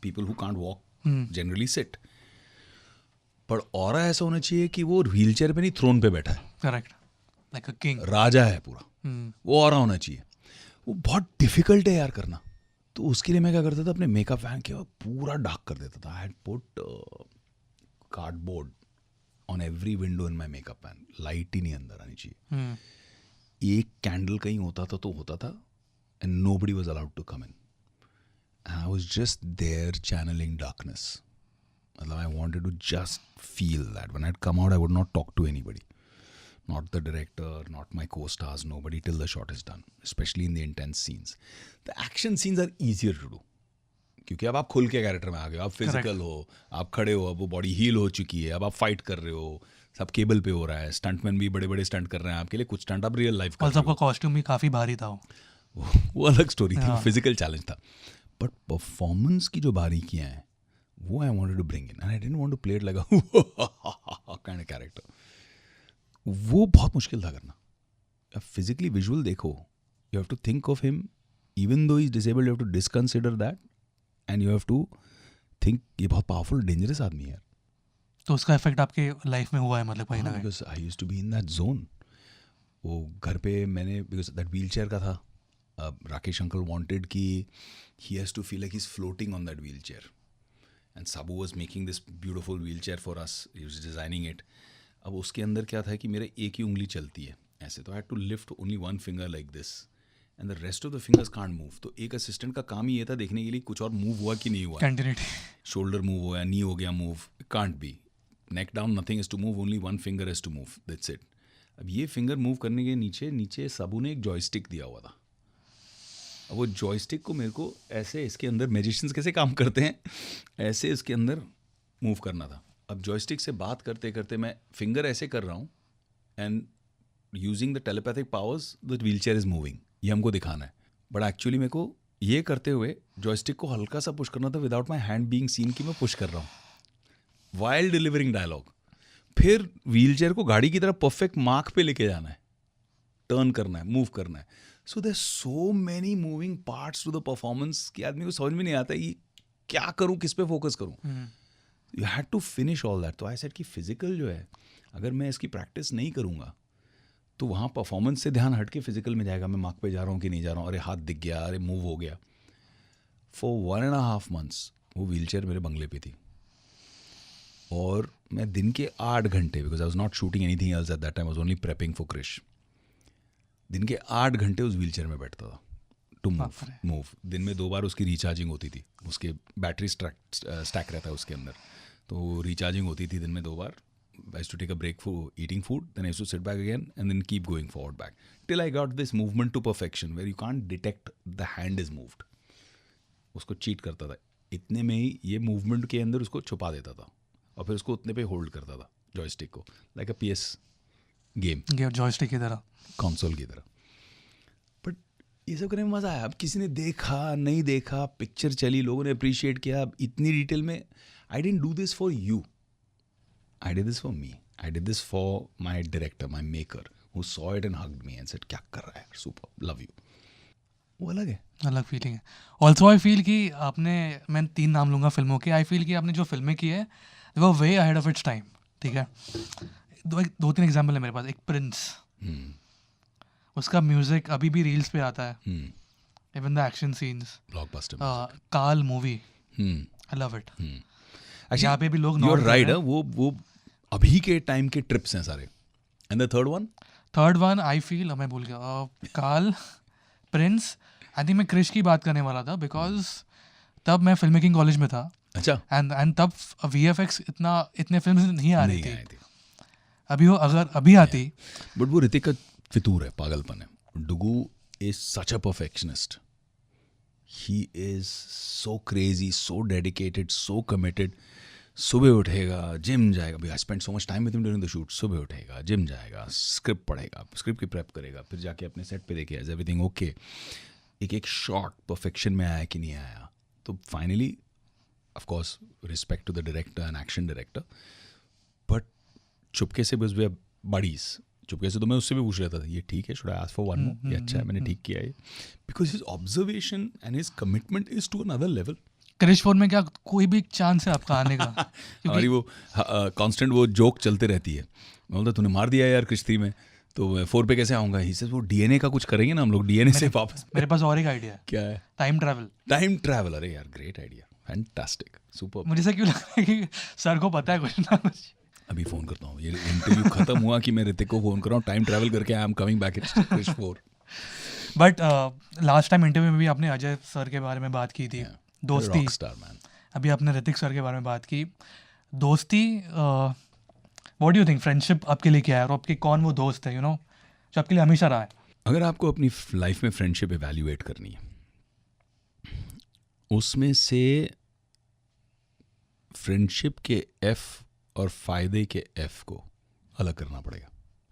A: people who can't walk generally sit. पर ऑरा ऐसा होना चाहिए कि वो व्हील चेयर पे नहीं, थ्रोन पे बैठा है.
B: करेक्ट, लाइक अ किंग,
A: राजा है पूरा. वो ऑरा होना चाहिए. वो बहुत डिफिकल्ट है यार करना. तो उसके लिए मैं क्या करता था, अपने मेकअप वैन के पूरा डार्क कर देता था. I had put cardboard on every window in my makeup van. Light ही नहीं अंदर आनी चाहिए. एक कैंडल कहीं होता था तो होता था, and nobody was allowed to come in. I was just there channelling darkness. मतलब I wanted to just feel that when I come out I would not talk to anybody. Not the director, not my co-stars, nobody till the shot is done, especially in the intense scenes. The action scenes are easier to do, क्योंकि अब आप खुल के कैरेक्टर में आ गए हो, आप फिजिकल हो, आप खड़े हो, अब वो बॉडी हील हो चुकी है, अब आप फाइट कर रहे हो, सब केबल पे हो रहा है, स्टंटमैन भी बड़े बड़े स्टंट कर रहे हैं आपके लिए, कुछ स्टंट आप रियल लाइफ कर
B: और
A: रहे हो.
B: सबका कॉस्ट्यूम भी काफ़ी भारी था.
A: वो अलग स्टोरी थी, फिजिकल चैलेंज था. बट परफॉर्मेंस की जो बारीकियाँ हैं वो I wanted to bring in, and I didn't want to play it like a kind of character. वो बहुत मुश्किल था करना. अब फिजिकली विजुअल देखो, you have to think of him even though he is disabled, you have to disconsider that, and you have to think ये बहुत पावरफुल डेंजरस आदमी है.
B: तो उसका इफेक्ट आपके लाइफ में हुआ है, मतलब कहीं ना कहीं?
A: Because I used to be in that zone. वो घर पे मैंने, बिकॉज दैट व्हील चेयर का था, राकेश अंकल वांटेड कि he has to feel like he is floating on that wheel chair, and Sabu was making this beautiful wheel chair for us, he was designing it. अब उसके अंदर क्या था कि मेरे एक ही उंगली चलती है ऐसे, तो I had to lift only one finger like this, and the rest of the fingers can't move. तो एक असिस्टेंट का काम ही ये था देखने के लिए कुछ और मूव हुआ कि नहीं हुआ.
B: कंटिन्यूटी,
A: शोल्डर मूव हुआ, नी हो गया move, can't be. Neck down nothing is to move, only one finger is to move, that's it. अब ये फिंगर मूव करने के नीचे साबू ने एक जॉयस्टिक दिया हुआ था. अब वो जॉयस्टिक को मेरे को ऐसे, इसके अंदर मैजिशियंस कैसे काम करते हैं ऐसे इसके अंदर मूव करना था. अब जॉयस्टिक से बात करते करते मैं फिंगर ऐसे कर रहा हूँ, and using the telepathic powers the wheel chair is moving, ये हमको दिखाना है. बट एक्चुअली मेरे को ये करते हुए जॉयस्टिक को हल्का सा पुश करना था without my hand being seen कि मैं पुश कर रहा हूँ, वाइल डिलीवरिंग डायलॉग. फिर व्हील चेयर को गाड़ी की तरह परफेक्ट मार्क पे लेके जाना है, टर्न करना है, मूव करना है. So there so many moving parts to the performance कि आदमी को समझ में नहीं आता कि क्या करूँ, किस पे फोकस करूँ. You had to finish all that. तो आई सेड कि फिजिकल जो है, अगर मैं इसकी प्रैक्टिस नहीं करूँगा तो वहाँ परफॉर्मेंस से ध्यान हट के फिजिकल में जाएगा, मैं मार्क पे जा रहा हूँ कि नहीं जा रहा हूँ, अरे हाथ दिख गया, अरे मूव हो गया. फॉर 1.5 months वो व्हीलचेयर मेरे बंगले पे थी, और मैं दिन के 8 घंटे, because I was not shooting anything else at that time, I was only prepping for Krrish, दिन के 8 घंटे उस व्हीलचेयर में बैठता था टू मूव. दिन में 2 बार उसकी रिचार्जिंग होती थी, उसके बैटरी स्टैक रहता है उसके अंदर, तो रिचार्जिंग होती थी दिन में 2 बार. I used to take a break for eating food, then I used to sit back again and then keep going forward back till I got this movement to perfection where you can't detect the hand is moved. उसको चीट करता था, इतने में ही ये मूवमेंट के अंदर उसको छुपा देता था और फिर उसको उतने पे होल्ड करता था जॉयस्टिक को, लाइक अ PS गेम,
B: जॉयस्टिक की तरह,
A: कंसोल की तरह. बट ये सब करने में मज़ा आया. अब किसी ने देखा नहीं देखा, पिक्चर चली, लोगों ने अप्रिशिएट किया, इतनी डिटेल में. I didn't do this for you, I did this for me. I did this for my director, my maker, who saw it and hugged me and said, क्या कर रहा है, super, love you. वो अलग है,
B: अलग फीलिंग है. ऑल्सो आई फील कि आपने, मैं 3 नाम लूँगा फिल्मों के, आई फील कि आपने जो फिल्में की है वो way ahead of its time. ठीक है, 2-3 एग्जाम्पल है मेरे पास. एक प्रिंस, उसका म्यूजिक अभी भी रील्स पे आता है, even the action scenes,
A: blockbuster.
B: काल मूवी, आई लव इट. यहाँ पे भी लोग
A: यू आर राइट, वो अभी के टाइम के ट्रिप्स हैं सारे. And the third one
B: I feel, मैं भूल गया, काल, प्रिंस. आई थिंक मैं क्रिश की बात करने वाला था, बिकॉज तब मैं फिल्म मेकिंग कॉलेज में था.
A: अच्छा.
B: एंड तब VFX इतने फिल्म नहीं आ रही थी. अभी वो अगर अभी आती,
A: बट वो ऋतिक का फितूर है, पागलपन है. Duggu is such a perfectionist. He is so crazy, so dedicated, so committed. सुबह उठेगा, जिम जाएगा. I spend so much time with him during the shoot. सुबह उठेगा, जिम जाएगा, स्क्रिप्ट पढ़ेगा, स्क्रिप्ट की प्रेप करेगा, फिर जाके अपने सेट पे देखेगा इज एवरीथिंग ओके. एक शॉट परफेक्शन में आया कि नहीं आया. तो finally of course respect to the director and action director, but चुपके से बस वे बडीज, चुपके से तो मैं उससे भी पूछ लेता था, ये ठीक है, should I ask for one more, ये अच्छा है, मैंने ठीक किया है. Because his observation and his commitment is to another level.
B: Krrish 4 में क्या कोई भी चांस है आपका आने का?
A: हमारी वो कांस्टेंट वो जोक चलते रहती है. मैं बोलता तूने मार दिया यार क्रिश 3 में, तो मैं 4 पे कैसे आऊँगा. ही से वो DNA का कुछ करेंगे ना हम लोग, DNA से वापस.
B: मेरे पास और एक आइडिया है.
A: क्या है?
B: Time travel.
A: अरे यार ग्रेट आइडिया, फैंटास्टिक, सुपर.
B: मुझे से क्यों लग रहा है कि सर को पता है कुछ ना कुछ.
A: अभी फ़ोन करता हूँ, ये इंटरव्यू खत्म हुआ कि मैं ऋतिक को फ़ोन कर रहा हूँ, टाइम ट्रैवल करके I am coming back in Krrish 4.
B: But last time interview में भी आपने अजय सर के बारे में बात की थी, दोस्ती.
A: Rockstar man.
B: अभी आपने ऋतिक सर के बारे में बात की, दोस्ती. What do you think, friendship आपके लिए क्या है, और आपके कौन वो दोस्त है, जो आपके लिए हमेशा रहा है?
A: अगर आपको अपनी लाइफ में फ्रेंडशिप एवेल्युएट करनी है, उसमें से फ्रेंडशिप के F और फ़ायदे के F को अलग करना पड़ेगा.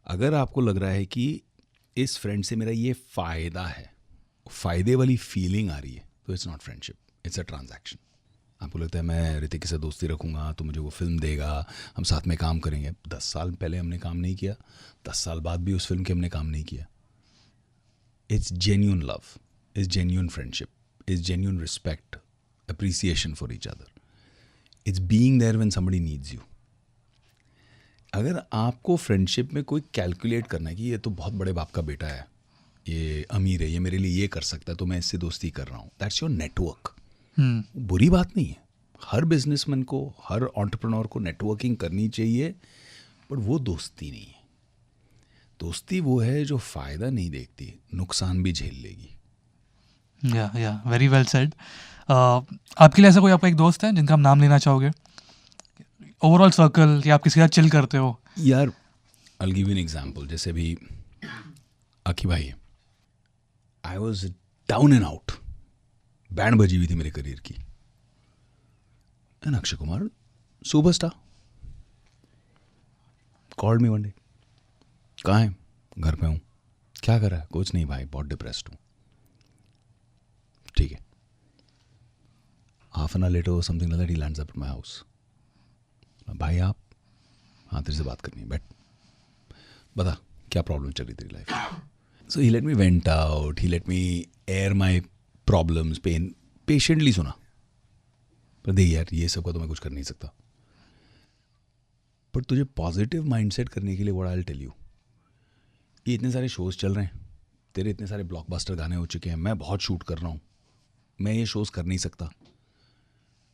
A: अगर आपको लग रहा है कि इस फ्रेंड से मेरा ये फ़ायदा है, फ़ायदे वाली फीलिंग आ रही है, तो it's not friendship, it's a transaction. आपको लगता है मैं ऋतिक के साथ दोस्ती रखूँगा तो मुझे वो फिल्म देगा, हम साथ में काम करेंगे. 10 साल पहले हमने काम नहीं किया, 10 साल बाद भी उस फिल्म के हमने काम नहीं किया. It's genuine love, it's genuine friendship, it's genuine respect, appreciation for each other. It's being there when somebody needs you. अगर आपको फ्रेंडशिप में कोई कैलकुलेट करना है कि ये तो बहुत बड़े बाप का बेटा है, ये अमीर है, ये मेरे लिए ये कर सकता है, तो मैं इससे दोस्ती कर रहा हूँ, दैट्स योर नेटवर्क. बुरी बात नहीं है, हर बिजनेसमैन को, हर एंटरप्रेन्योर को नेटवर्किंग करनी चाहिए, बट वो दोस्ती नहीं है. दोस्ती वो है जो फ़ायदा नहीं देखती, नुकसान भी झेल लेगी.
B: या वेरी वेल सेड. आपके लिए ऐसा कोई आपका एक दोस्त है जिनका आप नाम लेना चाहोगे, ओवरऑल सर्कल, कि आप किसी के साथ चिल करते हो?
A: यार I will give you an example. जैसे भी आकी भाई, I was down and out, band बजी हुई थी मेरे करियर की. And Akshay Kumar, superstar, called me one day. कहाँ है? घर पे हूँ. क्या कर रहा है? कुछ नहीं भाई, बहुत डिप्रेस्ड हूँ. ठीक है. Half an hour later something like that, he lands up at my house. भाई आप, हाँ तेरे से बात करनी है, बैठ, बता क्या प्रॉब्लम चल रही तेरी life. So he let me vent out, he let me air my problems, pain. Patiently सुना, पर देख यार ये सब का तो मैं कुछ कर नहीं सकता, पर तुझे पॉजिटिव माइंडसेट करने के लिए what I will tell you, ये इतने सारे शोज़ चल रहे हैं, तेरे इतने सारे ब्लॉकबस्टर गाने हो चुके हैं, मैं बहुत शूट कर रहा हूँ, मैं ये शोज़ कर नहीं सकता,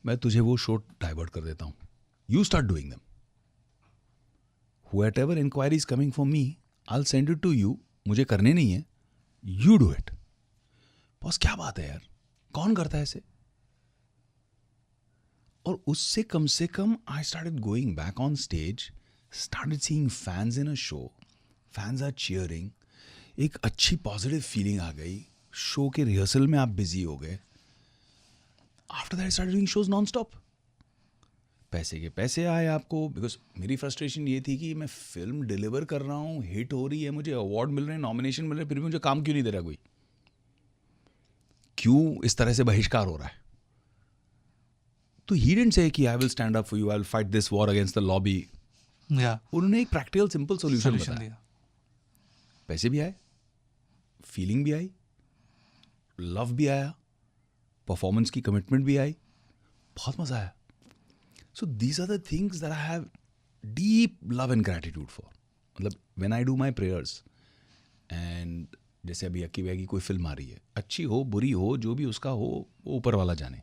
A: मैं तुझे वो शो डाइवर्ट कर देता हूँ, you start doing them, whatever inquiry is coming for me I will send it to you, मुझे करने नहीं है, यू डू इट। बॉस क्या बात है यार, कौन करता है ऐसे? और उससे कम से कम I started going back on stage, started seeing fans in a show, fans are cheering, एक अच्छी पॉजिटिव फीलिंग आ गई, शो के रिहर्सल में आप बिजी हो गए। After that I started doing shows non stop, पैसे के पैसे आए आपको, बिकॉज मेरी फ्रस्ट्रेशन ये थी कि मैं फिल्म डिलीवर कर रहा हूँ, हिट हो रही है, मुझे अवार्ड मिल रहे हैं, नॉमिनेशन मिल रहे हैं, फिर भी मुझे काम क्यों नहीं दे रहा कोई, क्यों इस तरह से बहिष्कार हो रहा है? तो ही डिडंट से कि I will stand up for you, I will fight this war against the lobby.
B: या
A: उन्होंने एक प्रैक्टिकल सिंपल सॉल्यूशन
B: सोल्यूशन
A: बताया,
B: दिया।
A: पैसे भी आए, फीलिंग भी आई, लव भी आया, परफॉर्मेंस की कमिटमेंट भी आई, बहुत मजा आया। So these are the things that I have deep love and gratitude for. मतलब when I do my prayers and जैसे अभी अक्की भैया की कोई फिल्म आ रही है, अच्छी हो बुरी हो जो भी उसका हो वो ऊपर वाला जाने,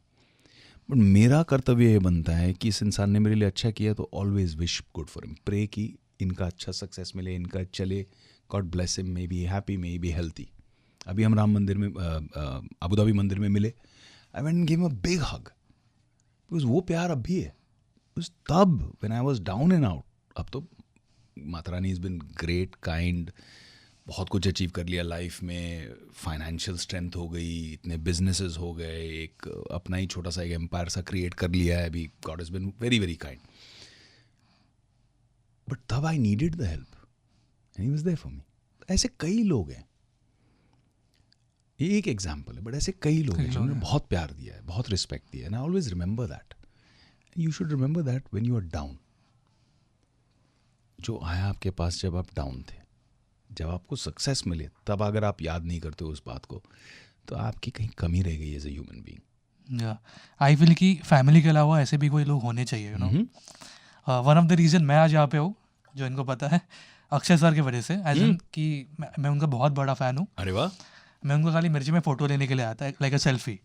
A: बट मेरा कर्तव्य ये बनता है कि इस इंसान ने मेरे लिए अच्छा किया तो always wish good for him, pray कि इनका अच्छा सक्सेस मिले, इनका चले, God bless him, may be happy, may be healthy. अभी हम राम मंदिर में अबू धाबी मंदिर में मिले, आई went and give him a big hug, because वो प्यार अब भी है, उस तब when I was down and out. अब तो Mata Rani is been great, kind, बहुत कुछ अचीव कर लिया लाइफ में, फाइनेंशियल स्ट्रेंथ हो गई, इतने बिजनेसेस हो गए, एक अपना ही छोटा सा एक एम्पायर सा क्रिएट कर लिया है अभी, God is been very very kind. But तब I needed the help and he was there for me. ऐसे कई लोग हैं, ये एक एग्जाम्पल है, बट ऐसे कई लोग हैं जिन्होंने बहुत प्यार दिया है, बहुत रिस्पेक्ट दिया है, and I always remember that. You should remember that when you are down. जो आया आपके पास जब आप डाउन थे, जब आपको सक्सेस मिले, तब अगर आप याद नहीं करते हो उस बात को, तो आपकी कहीं कमी रह गई एज ए ह्यूमन बीइंग।
B: या आई फील कि फैमिली के अलावा ऐसे भी कोई लोग होने चाहिए, you know. One of the reason मैं आज यहाँ पे हूँ, जो इनको पता है, अक्षय सर की वजह से, एज इन कि मैं उनका बहुत बड़ा फ़ैन हूँ।
A: अरे वाह।
B: मैं उनको खाली मिर्ची में फ़ोटो लेने के लिए आया था, लाइक अ सेल्फी,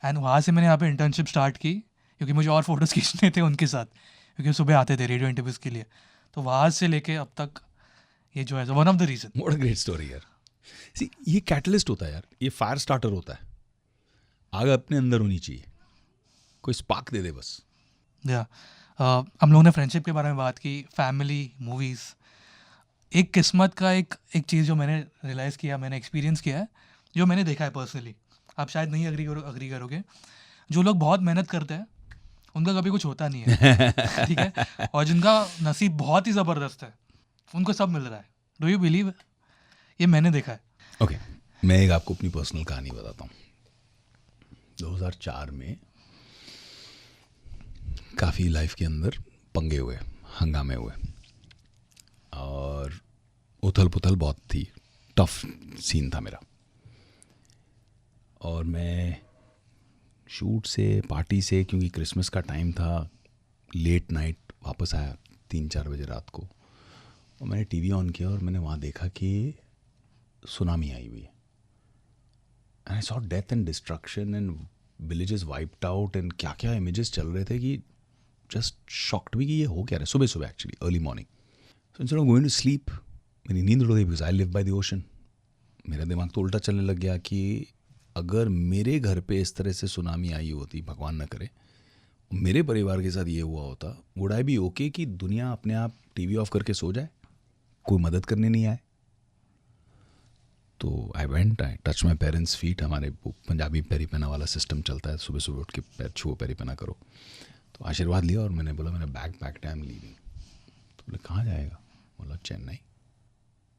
B: एंड वहाँ से मैंने यहाँ पे इंटर्नशिप स्टार्ट की, क्योंकि मुझे और फोटोज़ खींचने थे उनके साथ, क्योंकि सुबह आते थे रेडियो इंटरव्यूज़ के लिए। तो वहाँ से लेके अब तक ये जो है one of the reason.
A: What a great story यार। सी ये कैटलिस्ट होता है यार, ये फायर स्टार्टर होता है, आग अपने अंदर होनी चाहिए, कोई स्पार्क दे दे बस।
B: या हम लोगों ने फ्रेंडशिप के बारे में बात की, फैमिली, मूवीज़। एक किस्मत का एक चीज़ जो मैंने रियलाइज़ किया, मैंने एक्सपीरियंस किया है, जो मैंने देखा है पर्सनली, आप शायद नहीं अग्री करोगे, जो लोग बहुत मेहनत करते हैं उनका कभी कुछ होता नहीं है। ठीक है, और जिनका नसीब बहुत ही ज़बरदस्त है उनको सब मिल रहा है। Do you believe? ये मैंने देखा है।
A: ओके, मैं एक आपको अपनी पर्सनल कहानी बताता हूँ। 2004 में काफ़ी लाइफ के अंदर पंगे हुए, हंगामे हुए, और उथल पुथल बहुत थी, टफ सीन था मेरा, और मैं शूट से, पार्टी से, क्योंकि क्रिसमस का टाइम था, लेट नाइट वापस आया 3-4 बजे रात को, और मैंने टीवी ऑन किया और मैंने वहाँ देखा कि सुनामी आई हुई है, and I saw death and destruction and villages wiped out, and क्या क्या इमेजेस चल रहे थे कि जस्ट शॉक्ड भी कि ये हो क्या रहा है। सुबह सुबह actually early morning, so instead of going to sleep, मेरी नींद उड़ गई, because I live by the ocean. मेरा दिमाग तो उल्टा चलने लग गया कि अगर मेरे घर पे इस तरह से सुनामी आई होती, भगवान न करे, मेरे परिवार के साथ ये हुआ होता, वुड आई बी ओके कि दुनिया अपने आप टीवी ऑफ करके सो जाए, कोई मदद करने नहीं आए? तो I went, I touch my parents feet. हमारे पंजाबी पेरीपना वाला सिस्टम चलता है, सुबह सुबह उठ के पैर छुओ, पेरीपना करो। तो आशीर्वाद लिया और मैंने बोला मेरा बैग पैक्ड है, आई एम लीविंग। तो बोले कहाँ जाएगा? बोला चेन्नई।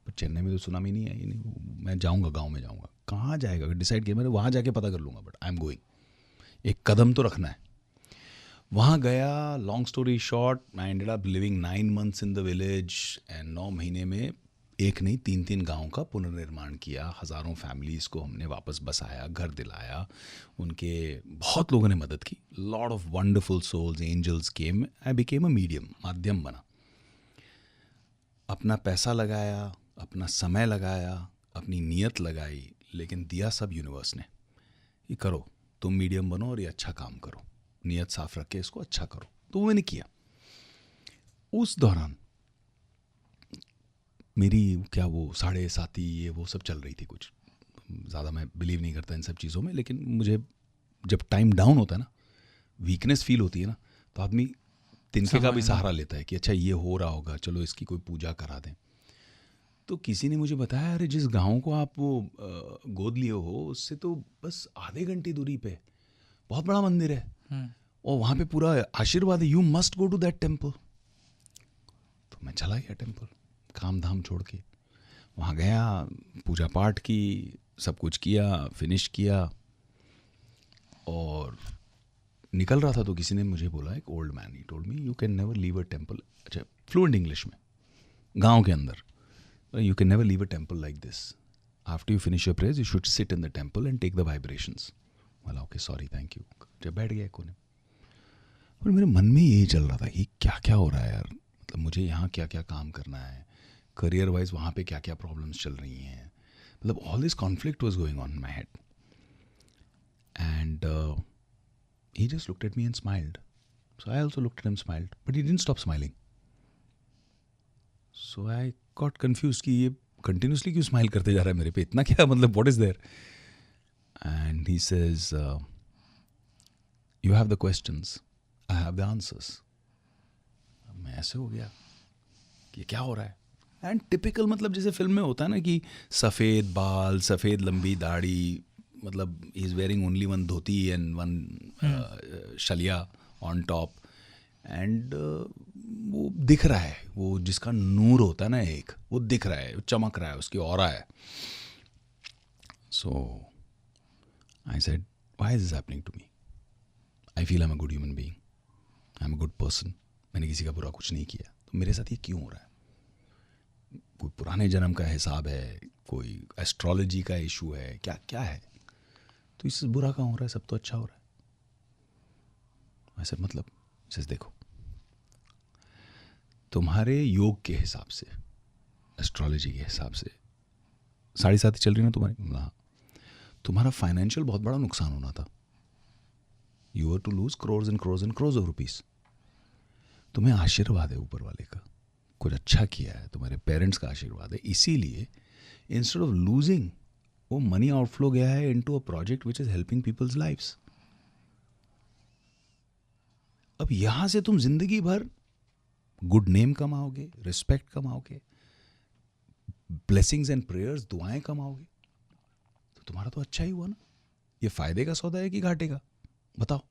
A: पर चेन्नई में तो सुनामी नहीं आई, नहीं, मैं जाऊँगा, गाँव में जाऊँगा। कहाँ जाएगा? डिसाइड किया मैंने, वहाँ जाके पता कर लूँगा, बट आई एम गोइंग, एक कदम तो रखना है। वहाँ गया, long story short, I ended up living 9 months in the village, and 9 महीने में एक नहीं 3-3 गाँव का पुनर्निर्माण किया, हज़ारों फैमिलीज़ को हमने वापस बसाया, घर दिलाया, उनके बहुत लोगों ने मदद की, lot of wonderful souls, angels came, I became a medium, माध्यम बना, अपना पैसा लगाया, अपना समय लगाया, अपनी नीयत लगाई, लेकिन दिया सब यूनिवर्स ने। ये करो, तुम मीडियम बनो और ये अच्छा काम करो, नीयत साफ रख के इसको अच्छा करो। तो वो मैंने किया। उस दौरान मेरी क्या वो 7.5 ये वो सब चल रही थी कुछ। ज़्यादा मैं बिलीव नहीं करता इन सब चीज़ों में, लेकिन मुझे जब टाइम डाउन होता है ना, वीकनेस फील होती है ना, तो आदमी तिनके का भी सहारा लेता है कि अच्छा ये हो रहा होगा, चलो इसकी कोई पूजा करा दें। तो किसी ने मुझे बताया, अरे जिस गांव को आप वो गोद लिए हो, उससे तो बस आधे घंटे दूरी पे बहुत बड़ा मंदिर है और वहाँ पे पूरा आशीर्वाद है, you must go to that temple. तो मैं चला गया टेम्पल, काम धाम छोड़ के वहाँ गया, पूजा पाठ की, सब कुछ किया, फिनिश किया और निकल रहा था तो किसी ने मुझे बोला, एक old man, he told me you can never leave a temple, अच्छा फ्लुएंट इंग्लिश में, गांव के अंदर, you can never leave a temple like this, after you finish your prayers you should sit in the temple and take the vibrations. बोला ओके सॉरी थैंक यू। जब बैठ गया कोने, और मेरे मन में यही चल रहा था कि क्या क्या हो रहा है यार, मतलब मुझे यहाँ क्या क्या काम करना है, करियर वाइज वहाँ पे क्या क्या प्रॉब्लम्स चल रही हैं, मतलब all this conflict was going on in my head. And he just looked at me and smiled. So I also looked at him, smiled, but he didn't stop smiling. So I got confused कि ये continuously क्यों smile करते जा रहा है मेरे पे, इतना क्या मतलब, what is there? And he says, you have the questions, I have the answers. मैं ऐसे हो गया कि ये क्या हो रहा है। एंड टिपिकल मतलब जैसे फिल्म में होता है ना कि सफ़ेद बाल, सफ़ेद लंबी दाढ़ी, मतलब he is wearing only one dhoti and one शलिया ऑन टॉप, एंड वो दिख रहा है, वो जिसका नूर होता है ना एक, वो दिख रहा है, वो चमक रहा है, उसकी ऑरा है। So I said why is this happening to me, I feel I am a good human being, I am a good person, मैंने किसी का बुरा कुछ नहीं किया, तो मेरे साथ ये क्यों हो रहा है? कोई पुराने जन्म का हिसाब है, कोई एस्ट्रोलॉजी का इशू है, क्या क्या है? तो इससे बुरा कहाँ हो रहा है, सब तो अच्छा हो रहा है। ऐसे मतलब जैसे देखो, तुम्हारे योग के हिसाब से, एस्ट्रोलॉजी के हिसाब से 7.5 चल रही ना तुम्हारी, हाँ, तुम्हारा फाइनेंशियल बहुत बड़ा नुकसान होना था। You are to lose crores and crores and crores of rupees। तुम्हें आशीर्वाद है ऊपर वाले का, कुछ अच्छा किया है, तुम्हारे पेरेंट्स का आशीर्वाद है, इसीलिए इंस्टेड ऑफ लूजिंग वो मनी आउटफ्लो गया है into a project which is helping people's lives. अब यहां से तुम जिंदगी भर गुड नेम कमाओगे, रिस्पेक्ट कमाओगे, ब्लेसिंग्स एंड प्रेयर्स, दुआएं कमाओगे, तो तुम्हारा तो अच्छा ही हुआ ना। ये फायदे का सौदा है कि घाटे का, बताओ।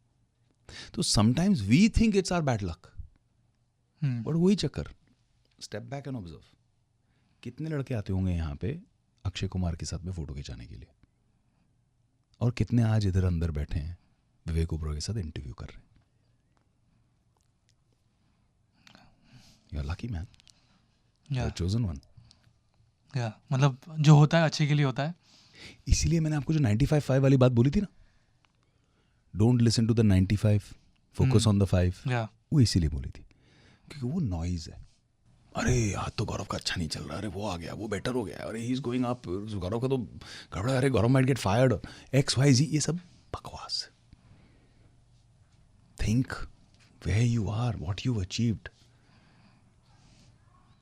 A: तो sometimes we think it's our bad luck, but वही चक्कर, स्टेप बैक एंड ऑब्जर्व। कितने लड़के आते होंगे यहाँ पे अक्षय कुमार के साथ में फोटो खिंचाने के लिए, और कितने आज इधर अंदर बैठे हैं विवेक ओबरॉय के साथ इंटरव्यू कर रहे हैं। You are lucky man, you are chosen one.
B: मतलब जो होता है अच्छे के लिए होता है।
A: इसीलिए मैंने आपको जो 95-5 वाली बात बोली थी ना, don't listen to the 95, focus on the 5, वो इसीलिए बोली थी क्योंकि वो नॉइज है। अरे आज तो गौरव का अच्छा नहीं चल रहा, अरे वो आ गया, वो बेटर हो गया, अरे he is going up, Gaurav का तो गड़बड़ा, अरे Gaurav might get fired, XYZ, ये सब बकवास। Think where you are, what you achieved.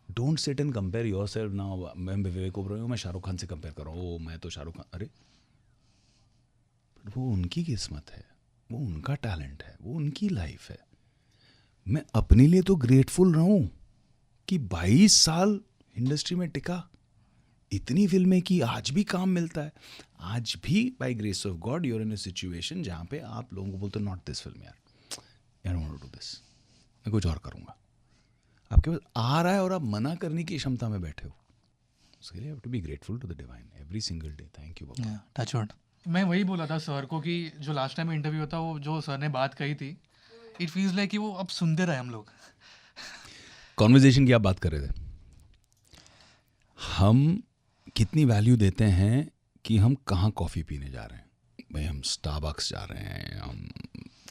A: Don't sit and compare yourself now, मैं विवेक ओबरॉय हूँ, मैं शाहरुख खान से कंपेयर कर रहा हूँ, ओ मैं तो शाहरुख खान, अरे वो उनकी किस्मत है, वो उनका टैलेंट है, वो उनकी लाइफ है। मैं अपने लिए तो ग्रेटफुल रहूं कि 22 साल इंडस्ट्री में टिका, इतनी फिल्में की, आज भी काम मिलता है, आज भी by grace of God you are in a situation जहाँ पे आप लोगों को बोलते हो नॉट दिस फिल्म यार, I don't want to do this, मैं कुछ और करूँगा। आपके पास आ रहा है और आप मना करने की क्षमता में बैठे हो, उसके लिए have to be grateful to the divine every single day. Thank you बाबा।
B: Touch wood. मैं वही बोला था सर को कि जो लास्ट टाइम इंटरव्यू था, वो जो सर ने बात कही थी, इट फील्स लाइक कि वो अब सुनते रहे हम लोग।
A: कॉन्वर्जेशन की आप बात कर रहे थे, हम कितनी वैल्यू देते हैं कि हम कहाँ कॉफ़ी पीने जा रहे हैं। भाई हम स्टारबक्स जा रहे हैं, हम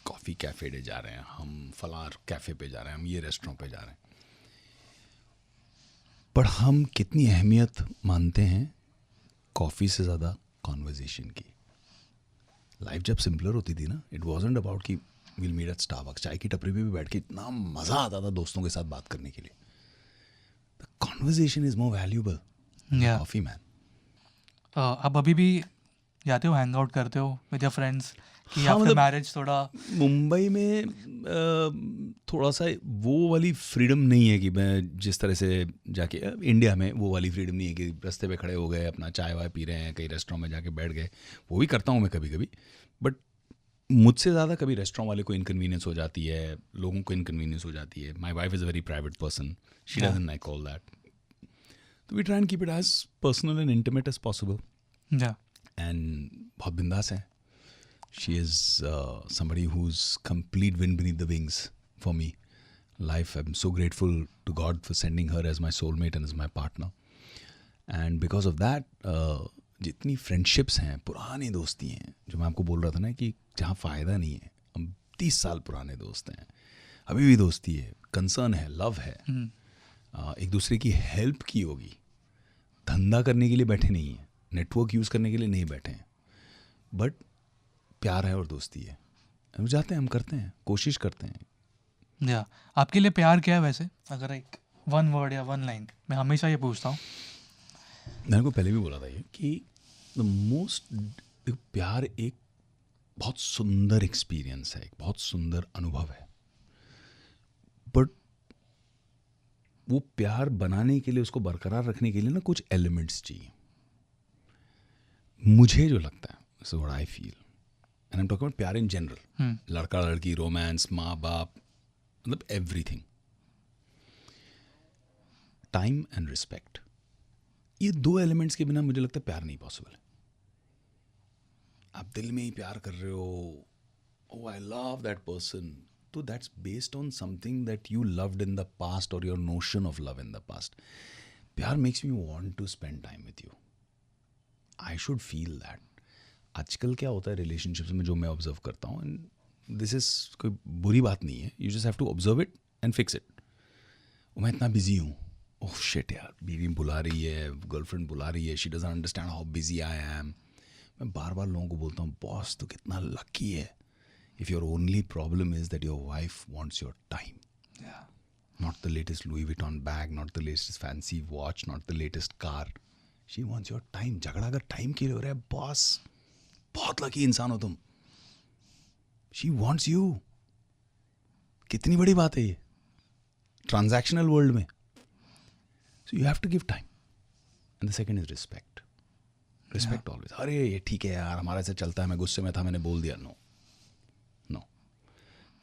A: कॉफ़ी कैफ़े डे जा रहे हैं, हम फलां कैफ़े पे जा रहे हैं, हम ये रेस्टोरेंट पे जा रहे हैं, पर हम कितनी अहमियत मानते हैं कॉफ़ी से ज़्यादा कॉन्वर्जेशन की. लाइफ जब सिंपलर होती थी ना, इट वॉजेंट अबाउट कि विल मीट एट स्टारबक्स, चाय की टपरी पे भी बैठ के इतना मज़ा आता था दोस्तों के साथ बात करने के लिए. The conversation is more valuable
B: या
A: कॉफ़ी मैन.
B: आप अभी भी जाते हो, हैंग आउट करते हो विद योर फ्रेंड्स, कि
A: हाँ,
B: आफ्टर
A: मतलब
B: मैरिज थोड़ा?
A: मुंबई में थोड़ा सा वो वाली फ्रीडम नहीं है कि मैं जिस तरह से जाके इंडिया में वो वाली फ्रीडम नहीं है कि रास्ते पे खड़े हो गए अपना चाय वाय पी रहे हैं, कहीं रेस्टोरेंट में जाके बैठ गए. वो भी करता हूँ मैं कभी कभी, बट मुझसे ज़्यादा कभी रेस्टोरेंट वाले को इनकन्वीनियंस हो जाती है, लोगों को इनकन्वीनियंस हो जाती है. My wife is a very private person, she
B: Yeah.
A: Doesn't like all that. तो we try and keep it as personal and intimate as possible.
B: Yeah
A: and बहुत बिंदास है. She is somebody who's complete wind beneath the wings for me. Life, I'm so grateful to God for sending her as my soulmate and as my partner. And because of that, जितनी फ्रेंडशिप्स हैं, पुरानी दोस्ती हैं, जो मैं आपको बोल रहा था ना कि जहाँ फ़ायदा नहीं है, हम 30 साल पुराने दोस्त हैं, अभी भी दोस्ती है, कंसर्न है, लव है, एक दूसरे की हेल्प की होगी, धंधा करने के लिए बैठे नहीं हैं, नेटवर्क यूज़ करने के लिए नहीं बैठे हैं, बट प्यार है और दोस्ती है. हम जाते हैं, हम करते हैं, कोशिश करते हैं.
B: या आपके लिए प्यार क्या है वैसे? अगर एक वन वर्ड या वन लाइन, मैं हमेशा ये पूछता हूँ.
A: मैंने को पहले भी बोला था ये कि द मोस्ट, प्यार एक बहुत सुंदर एक्सपीरियंस है, एक बहुत सुंदर अनुभव है, बट वो प्यार बनाने के लिए, उसको बरकरार रखने के लिए ना कुछ एलिमेंट्स चाहिए. मुझे जो लगता है, so what I feel, and I am talking about प्यार इन जनरल, लड़का लड़की, रोमांस, माँ बाप, मतलब एवरीथिंग. टाइम एंड रिस्पेक्ट, ये दो एलिमेंट्स के बिना मुझे लगता है प्यार नहीं पॉसिबल है. आप दिल में ही प्यार कर रहे हो, oh I love that person, तो that's based on something that you loved in the past और your notion of love in the past. प्यार makes me want to spend time with you, I should feel that. आजकल क्या होता है रिलेशनशिप्स में, जो मैं ऑब्जर्व करता हूँ, एंड दिस इज़ कोई बुरी बात नहीं है, you just have to observe it and fix it. मैं इतना बिजी हूँ, ओह शिट यार, बीवी बुला रही है, गर्लफ्रेंड बुला रही है, she doesn't understand how busy I am. मैं बार बार लोगों को बोलता हूँ, बॉस तो कितना लकी है if your only problem is that your wife wants your time. Not the latest Louis Vuitton bag, not the latest fancy watch, not the latest car. She wants your time. झगड़ा अगर टाइम के लिए हो रहा है, बॉस बहुत लकी इंसान हो तुम. She wants you. कितनी बड़ी बात है ये ट्रांजैक्शनल वर्ल्ड में. So you have to give time. And the second is respect. Respect always. अरे ये ठीक है यार, हमारा ऐसे चलता है, मैं गुस्से में था, मैंने बोल दिया. No. No.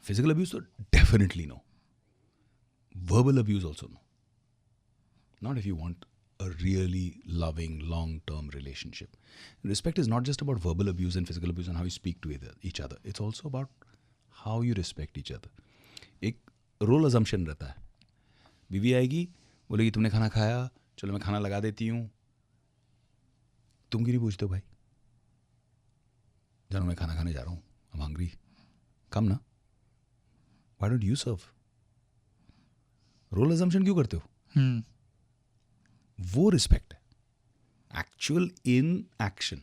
A: Physical abuse तो definitely no. Verbal abuse also no. Not if you want a really loving long-term relationship. Respect is not just about verbal abuse and physical abuse and how you speak to each other. It's also about how you respect each other. एक रोल assumption रहता है, बीवी आएगी बोलेगी तुमने खाना खाया, चलो मैं खाना लगा देती हूँ. तुम क्यों नहीं पूछते हो भाई, जानो मैं खाना खाने जा रहा हूँ, I'm hungry, come ना, why don't you serve? Role assumption क्यों करते हो? वो रिस्पेक्ट है. एक्चुअल इन एक्शन,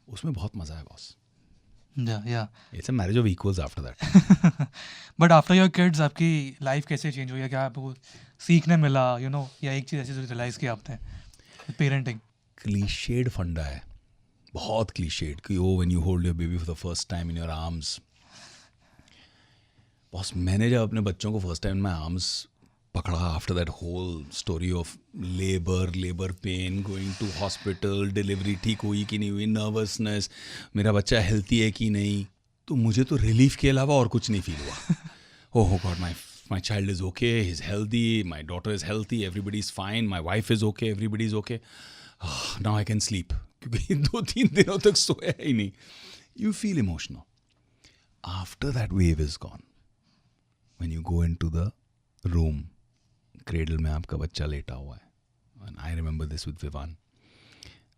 A: उसमें बहुत मजा है बॉस.
B: या
A: it's a marriage of equals after that.
B: But after your kids आपकी लाइफ कैसे चेंज हुई है? क्या आपको सीखने मिला, यू नो, या एक चीज़ ऐसी जो रियलाइज़ किया आपने पेरेंटिंग?
A: क्लीशेड फंडा है, बहुत क्लीशेड, कि oh when you hold your baby for the first time in your arms. Boss मैंने जब अपने बच्चों को first time in my arms पकड़ा, after that whole story of labour pain, going to hospital, delivery ठीक हुई कि नहीं हुई, नर्वसनेस, मेरा बच्चा हेल्थी है कि नहीं, तो मुझे तो रिलीफ के अलावा और कुछ नहीं फील हुआ. Oh God, my child is okay, he is healthy, my daughter is healthy, everybody is fine, my wife is okay, everybody is okay, now I can sleep. क्योंकि 2-3 दिनों तक सोया ही नहीं. You feel emotional. After that wave is gone, when you go into the room, cradle में आपका बच्चा लेटा हुआ है, and I remember this with Vivan,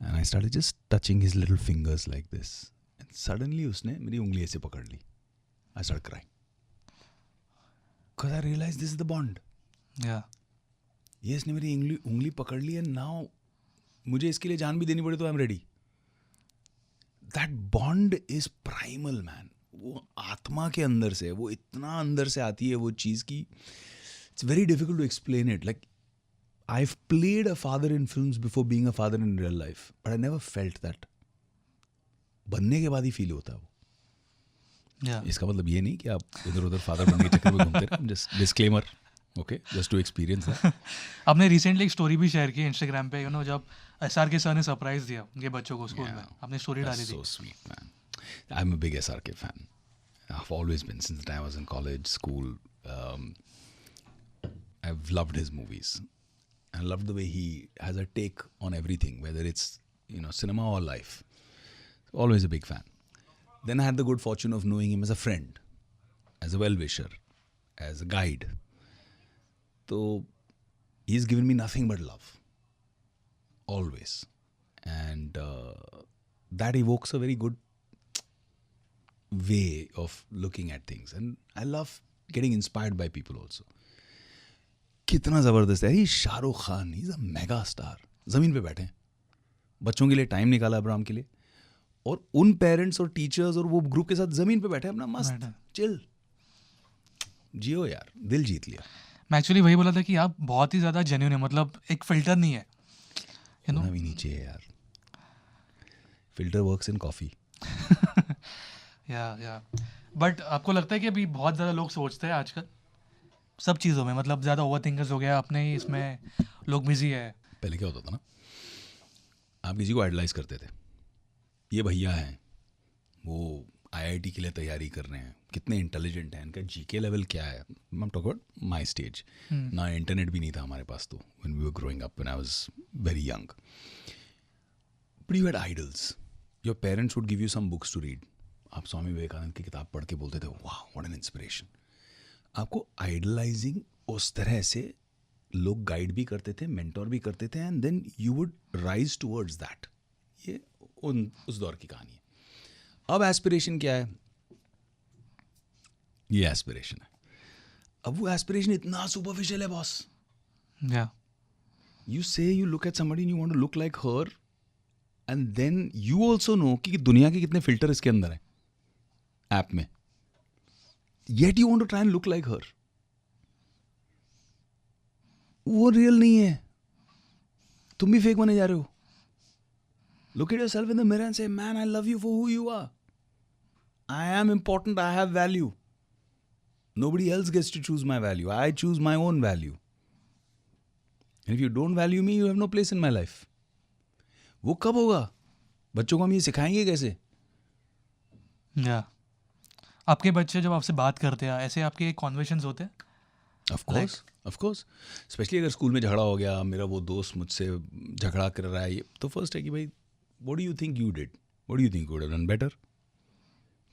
A: and I started just touching his little fingers like this, and suddenly उसने मेरी उंगली ऐसे पकड़ ली. I started crying because I realized this is the bond.
B: या
A: ये इसने मेरी उंगली पकड़ ली है, नाउ मुझे इसके लिए जान भी देनी पड़े तो I am ready. That bond is primal man. वो आत्मा के अंदर से, वो इतना अंदर से आती है वो चीज़ की, it's very difficult to explain it. Like I've played a father in films before being a father in real life, but I never felt that. बनने के बाद ही फील होता है वो.
B: Yeah.
A: इसका मतलब ये नहीं कि आप इधर उधर फादर बनने के चक्कर में घूमते रहे. Just disclaimer, okay, just to experience that.
B: आपने रिसेंटली एक स्टोरी भी शेयर की इंस्टाग्राम पे, जब SRK सर ने सरप्राइज दिया उनके बच्चों को स्कूल में, आपने स्टोरी डाली थी.
A: So sweet, man. I'm a big SRK fan. I've always been since the time I was in college, school. I've loved his movies. I love the way he has a take on everything, whether it's cinema or life. Always a big fan. Then I had the good fortune of knowing him as a friend, as a well-wisher, as a guide. So he's given me nothing but love, always, and that evokes a very good way of looking at things. And I love getting inspired by people also. कितना ज़बरदस्त है. He Shahrukh Khan, he is a mega star. ज़मीन पे बैठे हैं, बच्चों के लिए टाइम निकाला अब्राहम के लिए, और उन पेरेंट्स और टीचर्स और वो ग्रुप के साथ ज़मीन पे बैठे हैं, अपना मस्त चिल जियो यार. दिल जीत लिया.
B: मैं एक्चुअली वही बोला था कि आप बहुत ही ज़्यादा जेन्युइन है, मतलब एक फिल्टर नहीं है,
A: होना भी नीचे है यार. Filter works in coffee.
B: या बट आपको लगता है कि अभी बहुत ज़्यादा लोग सोचते हैं आजकल सब चीज़ों में, मतलब ज़्यादा ओवर थिंकर्स हो गया, अपने ही इसमें लोग बिजी है.
A: पहले क्या होता था ना, आप किसी को आइडलाइज करते थे. ये भैया हैं, वो IIT के लिए तैयारी कर रहे हैं, कितने इंटेलिजेंट हैं, इनका GK लेवल क्या है. I am talking about my stage. ना इंटरनेट भी नहीं था हमारे पास तो, when we were growing up, when I was very young. But you had idols. Your parents would give you some books to read. आप स्वामी विवेकानंद की किताब पढ़ के बोलते थे, वाह व्हाट एन इंस्पिरेशन. आपको आइडलाइजिंग उस तरह से लोग गाइड भी करते थे, मेंटोर भी करते थे, and then you would rise towards that. ये उस दौर की कहानी है. अब एस्पिरेशन क्या है? ये एस्पिरेशन है. अब वो एस्पिरेशन इतना सुपरफिशियल है बॉस.
B: या
A: you say you look at somebody and you want to look like her, and then you also know कि दुनिया के कितने फिल्टर इसके अंदर हैं ऐप में. Yet you want to try and look like her. वो रियल नहीं है, तुम भी फेक बने जा रहे हो. Look at yourself in the mirror and say, man, I love you for who you are. I am important, I have value. Nobody else gets to choose my value. I choose my own value. And if you don't value me, you have no place in my life. वो कब होगा? बच्चों को हम ये सिखाएंगे कैसे?
B: या आपके बच्चे जब आपसे बात करते हैं, ऐसे आपके कॉन्वर्सेशंस होते हैं?
A: Of course. स्पेशली अगर स्कूल में झगड़ा हो गया, मेरा वो दोस्त मुझसे झगड़ा कर रहा है, तो फर्स्ट है कि भाई, what do you think you did? What do you think you would have done better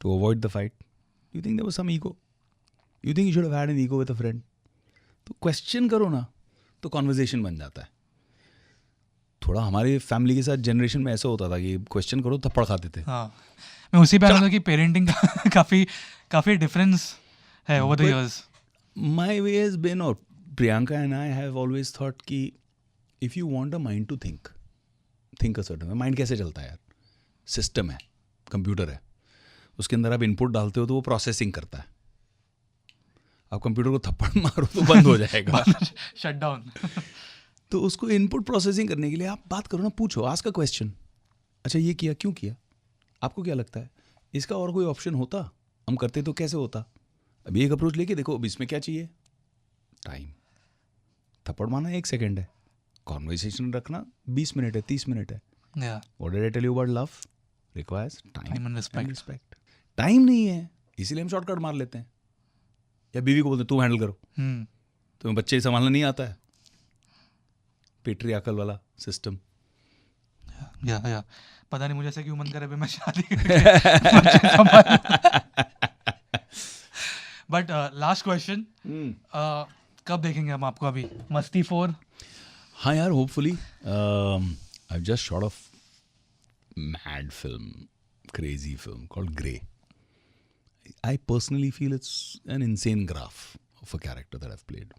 A: to avoid the fight? You think there was some ego? You think you should have had an ego with a friend? तो क्वेश्चन करो ना, तो कॉन्वर्सेशन बन जाता है. थोड़ा हमारे फैमिली के साथ जनरेशन में ऐसा होता था कि क्वेश्चन करो थप्पड़ खाते थे.
B: हाँ, मैं उसी पे आ रहा था कि पेरेंटिंग का काफ़ी डिफरेंस है over the years.
A: My way has been, और Priyanka and I have always thought कि if you want a mind to think a certain. Mind कैसे चलता है यार? सिस्टम है, कंप्यूटर है, उसके अंदर आप इनपुट डालते हो तो वो प्रोसेसिंग करता है. आप कंप्यूटर को थप्पड़ मारो तो बंद हो जाएगा,
B: शट डाउन.
A: तो उसको इनपुट प्रोसेसिंग करने के लिए आप बात करो ना, पूछो, आस्क अ क्वेश्चन. अच्छा ये किया, क्यों किया? आपको क्या लगता है इसका और कोई ऑप्शन होता? हम करते तो कैसे होता? अभी एक अप्रोच लेके देखो, अब इसमें क्या चाहिए? टाइम. थप्पड़ मारना 1 सेकेंड है, कॉन्वर्सेशन रखना 20 मिनट है, 30 मिनट है. What did I tell you about love? Requires time
B: and
A: respect. Time नहीं है, इसीलिए हम शॉर्टकट मार लेते हैं. या बीवी को बोलते हैं तू हैंडल करो, तुम्हें बच्चे संभालना नहीं आता है. पेट्रियार्कल वाला सिस्टम.
B: या पता नहीं मुझे ऐसा क्यों मन करे मैं शादी करके. बट लास्ट क्वेश्चन, कब देखेंगे हम आपको अभी मस्ती 4?
A: हाँ यार, hopefully. I just shot of mad film, crazy film called Grey. I personally feel it's an insane graph of a character that I've played.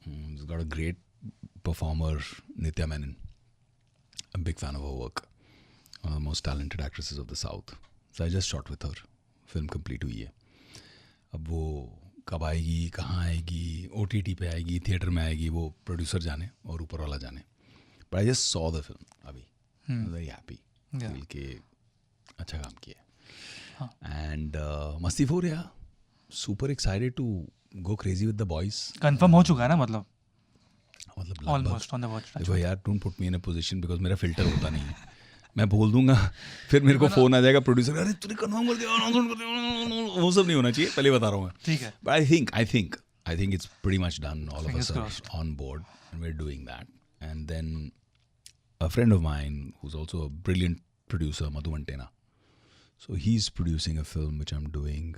A: He's got a great performer, Nitya Menon. I'm a big fan of her work. One of the most talented actresses of the South. So I just shot with her. Film complete हुई है. अब वो कब आएगी, कहाँ आएगी, OTT पे आएगी, थिएटर में आएगी, वो प्रोड्यूसर जाने और ऊपर वाला जाने. But I just saw the film अभी. I'm very happy. फील के अच्छा काम किया. And मस्तीफोर या super excited to go crazy with the boys.
B: Confirm हो चुका है ना मतलब
A: ऑलमोस्ट
B: ऑन द वॉच.
A: देखो यार, don't put me in a position because मेरा फिल्टर होता नहीं है. मैं बोल दूंगा, फिर मेरे को फोन आ जाएगा प्रोड्यूसर, अरे तूने कंफर्म कर दिया, अनाउंसमेंट कर दिया. वो सब नहीं होना चाहिए, पहले बता रहा हूँ मैं.
B: ठीक है.
A: But I think it's pretty much done. All of us are on board and we are doing that. And then a friend of mine who is also a brilliant producer, Madhu Antena. So he's producing a film which I'm doing.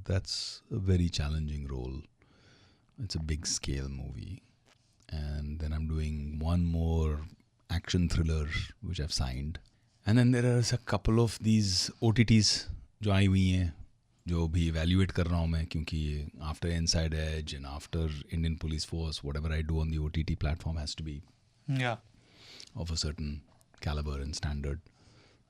A: That's a very challenging role. It's a big scale movie. And then I'm doing one more action thriller which I've signed. And then there are a couple of these OTTs जो आई हुई हैं, जो भी evaluate कर रहा हूँ मैं, क्योंकि after Inside Edge and after Indian Police Force, whatever I do on the OTT platform has to be of a certain caliber and standard.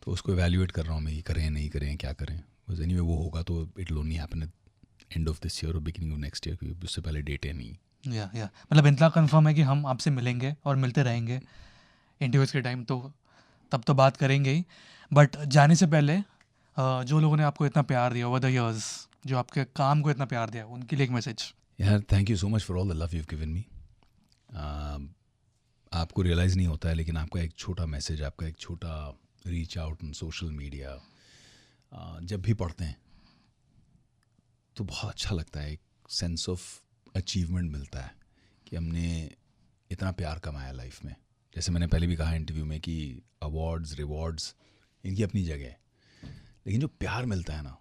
A: तो उसको evaluate कर रहा हूँ मैं, ये करें नहीं करें, क्या करें. Because anyway वो होगा तो it will only happen at end of this year or beginning of next year, क्योंकि उससे पहले डेट है नहीं.
B: या मतलब इतना कंफर्म है कि हम आपसे मिलेंगे और मिलते रहेंगे इंटरव्यूज़ के टाइम, तो तब तो बात करेंगे ही. बट जाने से पहले जो लोगों ने आपको इतना प्यार दिया ओवर द इयर्स, जो आपके काम को इतना प्यार दिया, उनके लिए एक मैसेज.
A: यार thank you so much for all the love you have given me. आपको रियलाइज़ नहीं होता है, लेकिन आपका एक छोटा मैसेज, आपका एक छोटा reach out on social media जब भी पढ़ते हैं तो बहुत अच्छा लगता है. एक सेंस ऑफ अचीवमेंट मिलता है कि हमने इतना प्यार कमाया लाइफ में. जैसे मैंने पहले भी कहा इंटरव्यू में कि अवार्ड्स, रिवॉर्ड्स, इनकी अपनी जगह है, लेकिन जो प्यार मिलता है ना,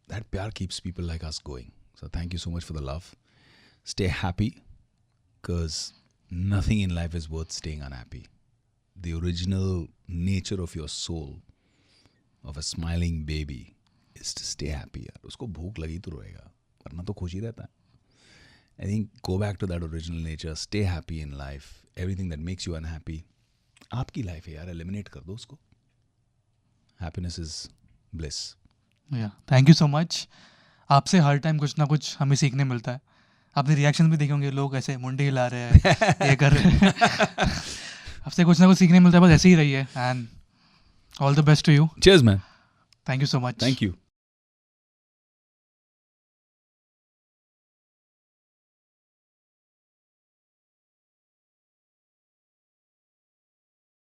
A: दैट प्यार keeps people like us going. So thank you so much for the love. Stay happy, because nothing in life is worth staying unhappy. The original nature of your soul, of a smiling baby, is to stay happy. यार उसको भूख लगी तो रोएगा, वरना तो खुश ही रहता है. I think go back to that original nature, stay happy in life. Everything that makes you unhappy, आपकी लाइफ है यार, eliminate कर दो उसको. Happiness is bliss.
B: Thank you so much. आपसे हर टाइम कुछ ना कुछ हमें सीखने मिलता है. आपने रिएक्शन भी देखे होंगे, लोग ऐसे मुंडे हिला रहे हैं, ये कर रहे हैं. आपसे कुछ ना कुछ सीखने मिलता है, बस ऐसे ही रहिए. And all the best to you.
A: Cheers man.
B: Thank you so much.
A: Thank you.